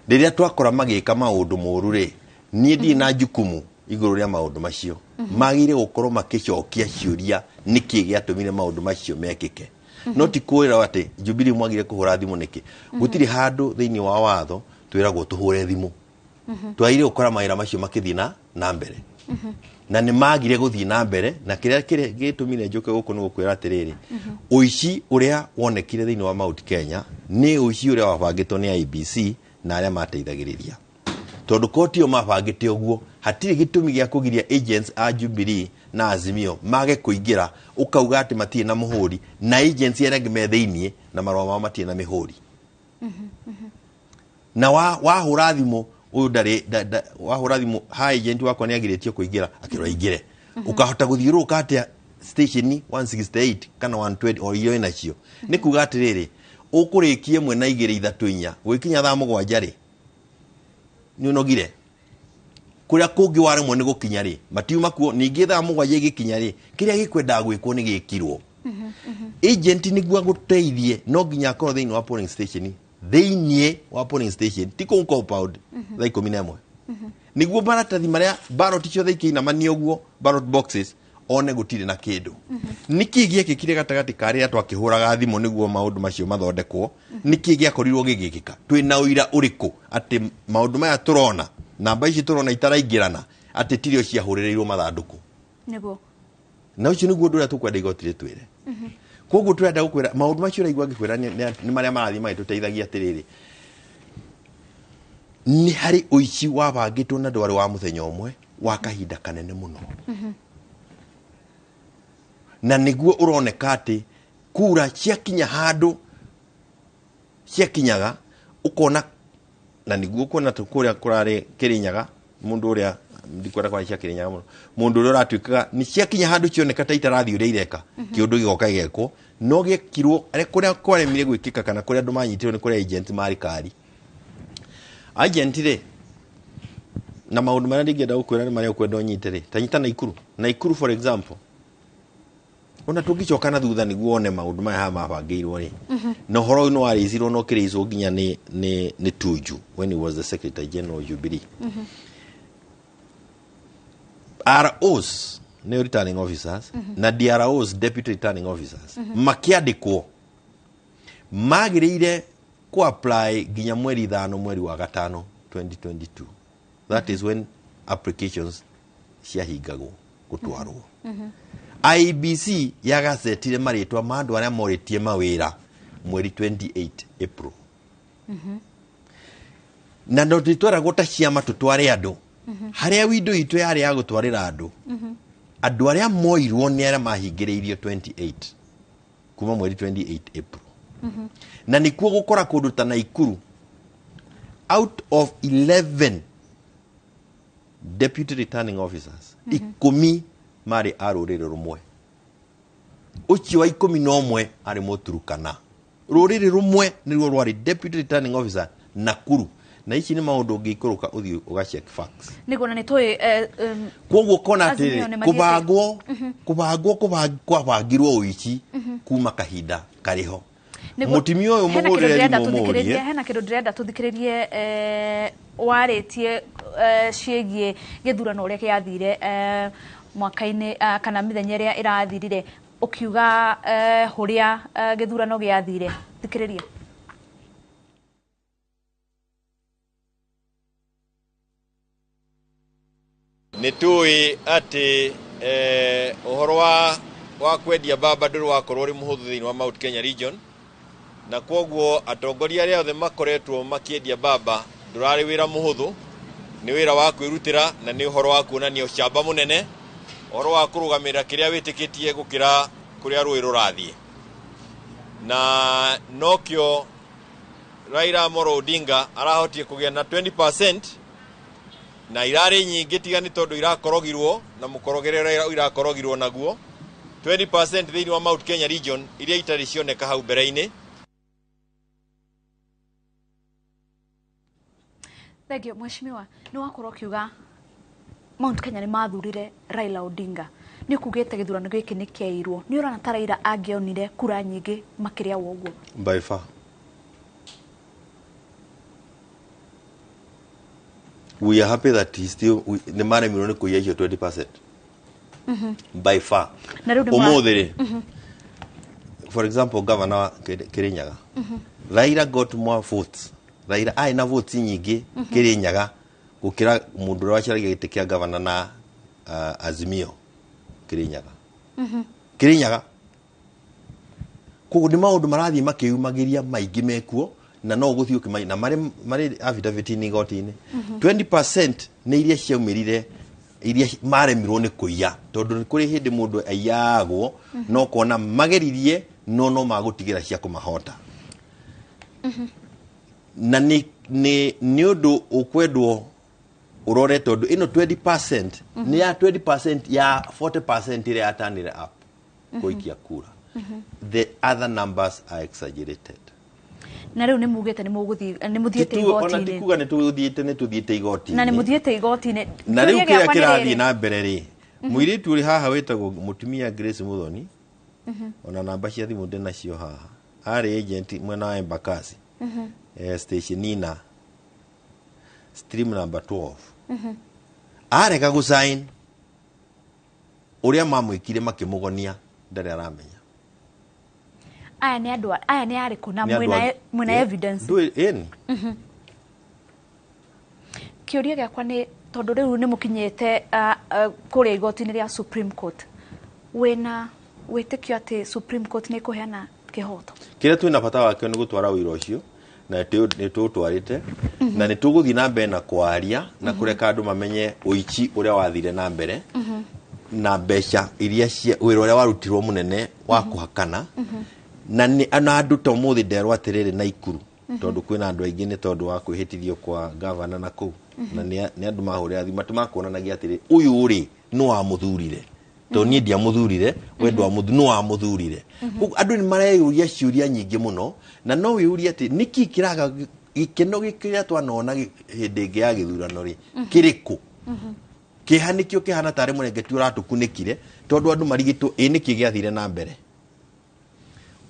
riria twakora magika maundu moru ri nie ndi na jukumu iguru ria maundu macio magire gukorwo makicokia ciuria niki giatumire maundu macio mekike no ti kwira ati Jubilee mwagire kuhura thimu niki gutiri handu thiini wa watho twiragwo tuhure thimu twaire ukora maira macio makithina na mbere na nĩ magire gũthiĩ na mbere na kĩrĩa gĩtũmire njoke gũkũ nĩ gũkwĩra atĩrĩrĩ ũici ũrĩa wonekire thĩinĩ wa Mount Kenya nĩ ũici ũrĩa wabangĩtwo nĩ IEBC na arĩa mateithagĩrĩria tondũ koti yo mabangĩte ũguo hatirĩ gĩtũmi gĩa kũgiria agents a Jubilee na Azimio mage kũingĩra ũkauga atĩ matirĩ na mũhũri na agents arĩa angĩ me thĩinĩ na marũa mao matirĩ na mĩhũri na wahũra thimũ ũyũ ndarĩ wahũra thimũ ha agent wakwa nĩ agirĩtio kũingĩra akĩrwo aingĩre ukahota gũthiũrũrũka atĩa station 168 kana 120 o iyo inacio nĩ kuga atĩrĩrĩ ũkũrĩkie mwe na igĩrĩ ithatũ inya gwĩkinya thaa mũgwanja rĩ nĩ unogire kũrĩa kũngĩ waremwo nĩ gũkinya rĩ matiuma kuo ningĩ thaa mũgwanja igĩkinya rĩ kĩrĩa gĩkwendaga gwĩkwo nĩ gĩkirwo agent nĩguo agũteithie no nginya akorwo thĩinĩ wa polling station thĩinĩ wa polling station ti kũu compound thaa 11 nĩguo maratathi marĩa ballot ciothe ikĩinamanio ũguo ballot boxes one gũtirĩ na kĩndũ nĩkĩ gĩekĩkire gatagatĩ karĩa twakĩhũraga thimũ nĩguo maũndũ macio mathondekwo nĩkĩ gĩakorirwo gĩgĩkĩka twĩna ũira ũrĩkũ atĩ maũndũ maya tũrona namba ici tũrona itaraingĩrana atĩ tirio ciahũrĩrĩirwo mathandũkũ nĩguo na ũcio nĩguo ũndũ ũrĩa tũkwenda igoti rĩtwĩre koguo tũrenda gũkwĩra maũndũ macio ũraigua ngĩkwĩra nĩ marĩa marathiĩ magĩtũteithagia atĩrĩrĩ nĩ harĩ ũici wabangĩtwo na ndwarĩ wa mũthenya ũmwe wa kahinda kanene mũno na nĩguo ũroneka atĩ kura ciakinya handũ ciakinyaga ũkona na nĩguo kuona kũrĩa kũrarĩ Kĩrĩnyaga mũndũ ũrĩa ndikwenda kwa cia Kĩrĩnyaga mũno mũndũ ũrĩa ũratuĩkaga nĩ ciakinya handũ cioneka ta itarathiĩ ũrĩa ireka kĩũndũ gĩgoka gĩgekwo no gĩkirwo kũrĩa kwaremire gwĩkĩka kana kũrĩa andũ manyitirwo nĩ kũrĩa agent marĩ kari agent rĩ na maũndũ marĩa ndingĩenda gũkwĩra nĩ marĩa ũkwenda ũnyite rĩ ta nyita Naikuru for example ona tũngĩcoka na thutha nĩguo one maũndũ maya ha mabangĩirwo rĩ na ũhoro ũyũ nĩ warĩcirwo no kĩrĩcwo nginya nĩ Tuju when he was the Secretary General of Jubilee ROs nĩ returning officers na DROs deputy returning officers makĩandĩkwo magĩrĩire ku apply nginya mweri 5 mweri wa gatano 2022 that is when applications ciahingagwo gũtwarwo IEBC yagasetire marĩtwa ma andũ arĩa morĩtie mawĩra mweri 28 April na ndo twĩtwaragwo ta ciama tũtware andũ harĩa window itũ yarĩ ya gũtwarĩra andũ andũ arĩa moirwo nĩ arĩa mahingĩrĩirio 28 kuma mweri 28 April na nĩkuo gũkora kũndũ ta Naikuru out of 11 deputy returning officers 10 marĩ a rũrĩrĩ rũmwe ũcio wa 11 arĩ Mũturukana rũrĩrĩ rũmwe nĩruo rwarĩ deputy returning officer Nakuru na ici nĩ maũndũ ũngĩikũrũka ũthiĩ ũgacheck facts nĩguo na nĩtũĩ koguo kona atĩ kwabangirwo ũici kuma kahinda karĩho mũtumia ũyũ mũgũrĩre mũmũrie hena kĩndũ ndĩrenda tũthikĩrĩrie warĩtie ciĩgiĩ gĩthurano ũrĩa kĩathire mwaka-inĩ kana mĩthenya ĩrĩa ĩrathirire ũkiuga hũrĩa gĩthurano gĩathire thikĩrĩria nĩtũĩ atĩ ũhoro wa kwendia mbamba ndũrĩ wakorwo ũrĩ mũhũthũ thĩinĩ wa Mount Kenya region na kwoguo atongoria arĩa othe makoretwo makĩendia mbamba ndũrarĩ wĩra mũhũthũ nĩ wĩra wa kwĩrutĩra na nĩ ũhoro wa kuonania ũcamba mũnene ũhoro wa kũrũgamĩrĩra kĩrĩa wĩtĩkĩtie gũkĩra kũrĩa rũĩ rũrathiĩ na nokĩo Raila Amolo Odinga arahotie kũgĩa na 20% na irarĩ nyingĩ tiga nĩ tondũ irakorogirwo na mũkorogerera irakorogirwo naguo 20% thĩinĩ wa Mount Kenya region iria itarĩ cioneka hau mbere-inĩ. Thegio mheshimiwa nĩ wakorwo kiuga Mount Kenya nĩ mathurire Raila Odinga nĩ kugĩte gĩthurano gĩkĩ nĩ kĩairwo nĩ ũrona ta Raila angĩonire kura nyingĩ makĩria wa ũguo by far we are happy that he still the man nĩ kũiya icio 20% by far ũmũthĩ for example governor wa Kĩrĩnyaga Raila got more votes Raila aina votes nyingĩ Kĩrĩnyaga gũkĩra mũndũ ũrĩa wacaragia gĩtĩ kĩa governor na Azimio Kirinyaga Kirinyaga kuko ni maundu marathie makiumagiria maingi mekuo na no guthio kimai na mari affidavit ni gotini 20% ni iria ciaumirire iria maremirwo ni kuiya tondu kuri hindi mundu ayagwo no kona mageririe no magutigira cia kumahota na ni undu ukwendwo urore tondu ino 20% ni ya 20% ya 40% ile atanire up kuikia kura. The other numbers are exaggerated. Na riu nimugite ni muthiete igoti-ini. Ona tikuga ni tuthiete igoti-ini. Na ni muthiete igoti-ini. Na riu kiria kirathie na mbere ri. Muiritu uri haha wetagwo mutumia Grace Muthoni. Ona namba cia thimu ndi nacio haha. Ari agent mwena wa Embakasi. Station Nina. Stream number 12. Arega gusign. Uria mamwikire makimugonia ndari aramenya. Aya ni andu aya ni ariku na mwina evidence. Do in. Kiuria giakwa ni tondu riu ni mukinyete kuria igoti-ini ria Supreme Court. Wena witikio ati Supreme Court ni kuheana kihoto. Kire twina bata wakio ni gutwara wira ucio na ni tutwarite na ni tuguthi na mbere na kwaria na kureka andu mamenye uichi uria wathire na mbere na mbeca iria cia wira uria warutirwo munene wa kuhakana na ni andu to muthi nderwa atiriri na ikuru tondu kwina andu aingi ni tondu wa kwihitithio kwa governor na ku na ni andu mahurira thima tumakuonanagia atiri uyu uri no amuthurire to ni ndia muthurire wendo wa muthu no amuthurire andu ni mareyuria ciuria nyingi muno na no wiuria ati niki kiraga gikeno gikiria twanona hindi ingi ya githurano ri kiriku kihanikio kihana tare murengeti uratukunikire tondu andu marigitwo niki giathire na mbere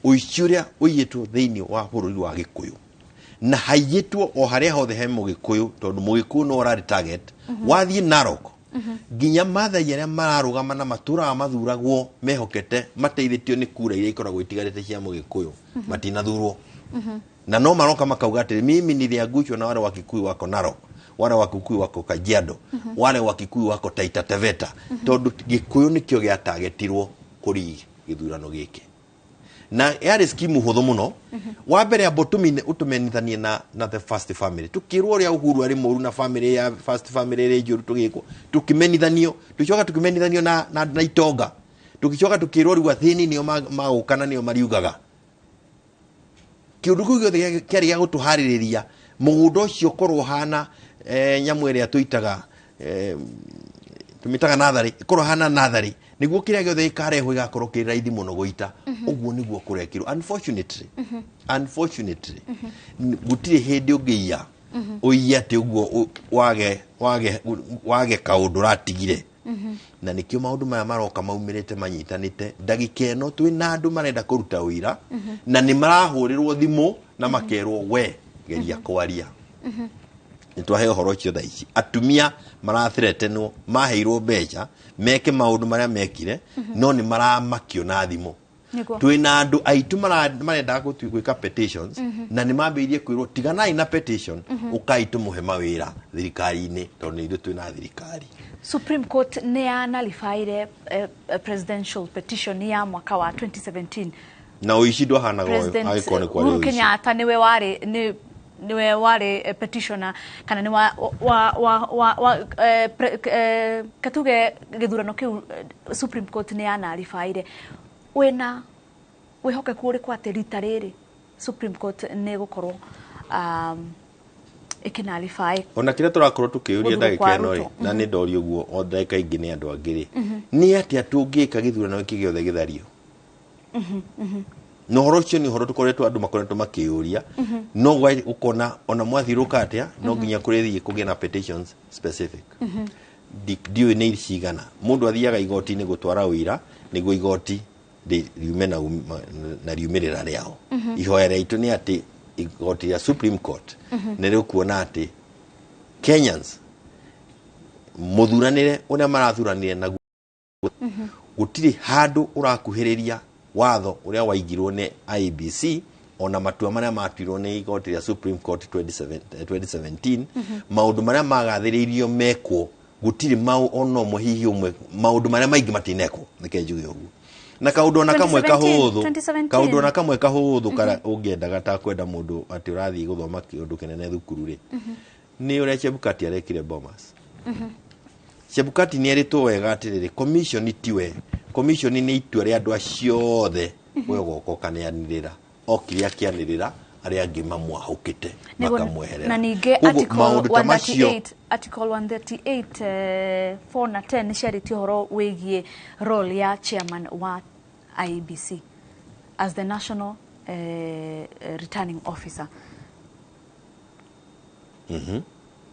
uichuria uyitwo thiini wa bururi wa Gikuyu na hayitwo o haria hothe he Mugikuyu tondu Mugikuyu no rari target wathie Narok ginya matha yaria mararugama na matura mathuragwo mehokete mateithitio ni kura iria ikoragwo itigarite cia Mugikuyu matinathurwo na no maroka makauga ati mimi niliangushwa na wale wa Kikuyu wako Narok, wale wa Kikuyu wako Kajiado, wale wa Kikuyu wako Taita Taveta tondu Gikuyu nikio gia targetirwo kuri githurano giki na yari skimu huthu muno wa mbere ya botumine utumenithanie na the first family tukirwo ria Uhuru ari moru na family ya first family ri njuru tugiko tukimenithanio tucoka tukimenithanio na itonga tukicoka tukirwo ri wathini nio magukana nio mariugaga kiundu gĩothe kĩarĩ gĩa gũtũharĩrĩria mũgũnda ũcio korwo hana nyamũ ĩrĩa tũitaga tumitaga nathari korwo hana nathari niguo kĩrĩa gĩothe gĩkarehwo gĩgakorwo kĩrĩ raithi mũno gũita ũguo niguo kũrekirwo unfortunately gũtirĩ hĩndĩ ũngĩia ũiya atĩ ũguo wage kaũndũ ratigire na nikio maundu maya maroka maumirite manyitanite ndagika eno twina andu marenda kuruta wira na ni marahurirwo thimu na makerwo we geria kwaria nitwahe horo cio tha ici atumia marathretenwo maheirwo mbeca meke maundu maria mekire no ni maramakio na thimu twina andu aitu marenda gwika petitions na ni mambirie kwirwo tiganai na petition ukaitu muhe mawira thirikari-ini tondu ithu twina thirikari. Supreme Court ne analifaire presidential petition ya mwaka wa 2017 na uishido hana aikone kwa leo Kenyatta niwe wari petitioner kana ni wa katuge githurano kiu Supreme Court ne analifaire wena wihoke kuri kwa terita riri Supreme Court ne gukorwo ikinalify ona kire turakorwo tukiuria ndagika eno ri na ni ndori uguo o ndagika ingi ni andu angiri ni ati atungika githurano iki giothe githario no horo cio ni horo tukoretwo andu makoretwo makiuria no gwa ukona ona mwathiruka atia no nginya kurithie kugia na petitions specific dio ni cigana mundu athiaga igoti-ini gutwara wira niguo igoti riume na riumirira riao ihoya ritu ni ati igoti ya Supreme Court nere kuona ati Kenyans muthuranire uria marathuranire na gutiri handu urakuhiriria watho uria waigirwo ni IBC ona matua maria matirwo ni igoti ya Supreme Court 2017 maundu maria magathiririo mekwo gutiri mau ono mo hihi umwe maundu maria maingi matineko nikenjuge uguo na kaundu na kamwe kahuthu kaundu na kamwe kahuthu kara ungiendaga ta kwenda mundu ati urathi guthoma kiundu kinene thukuru ri ni uria Chebukati arekire Bomas Chebukati ni eritwo wega atiriri commission tiwe commission ni itua ria andu aciothe we goko kaneanirira okiria kianirira aria angi mamwahukite makamweherera na ninge article 138 4 na 10 ciarĩtie horo wĩgie role ya chairman wa IEBC as the national returning officer.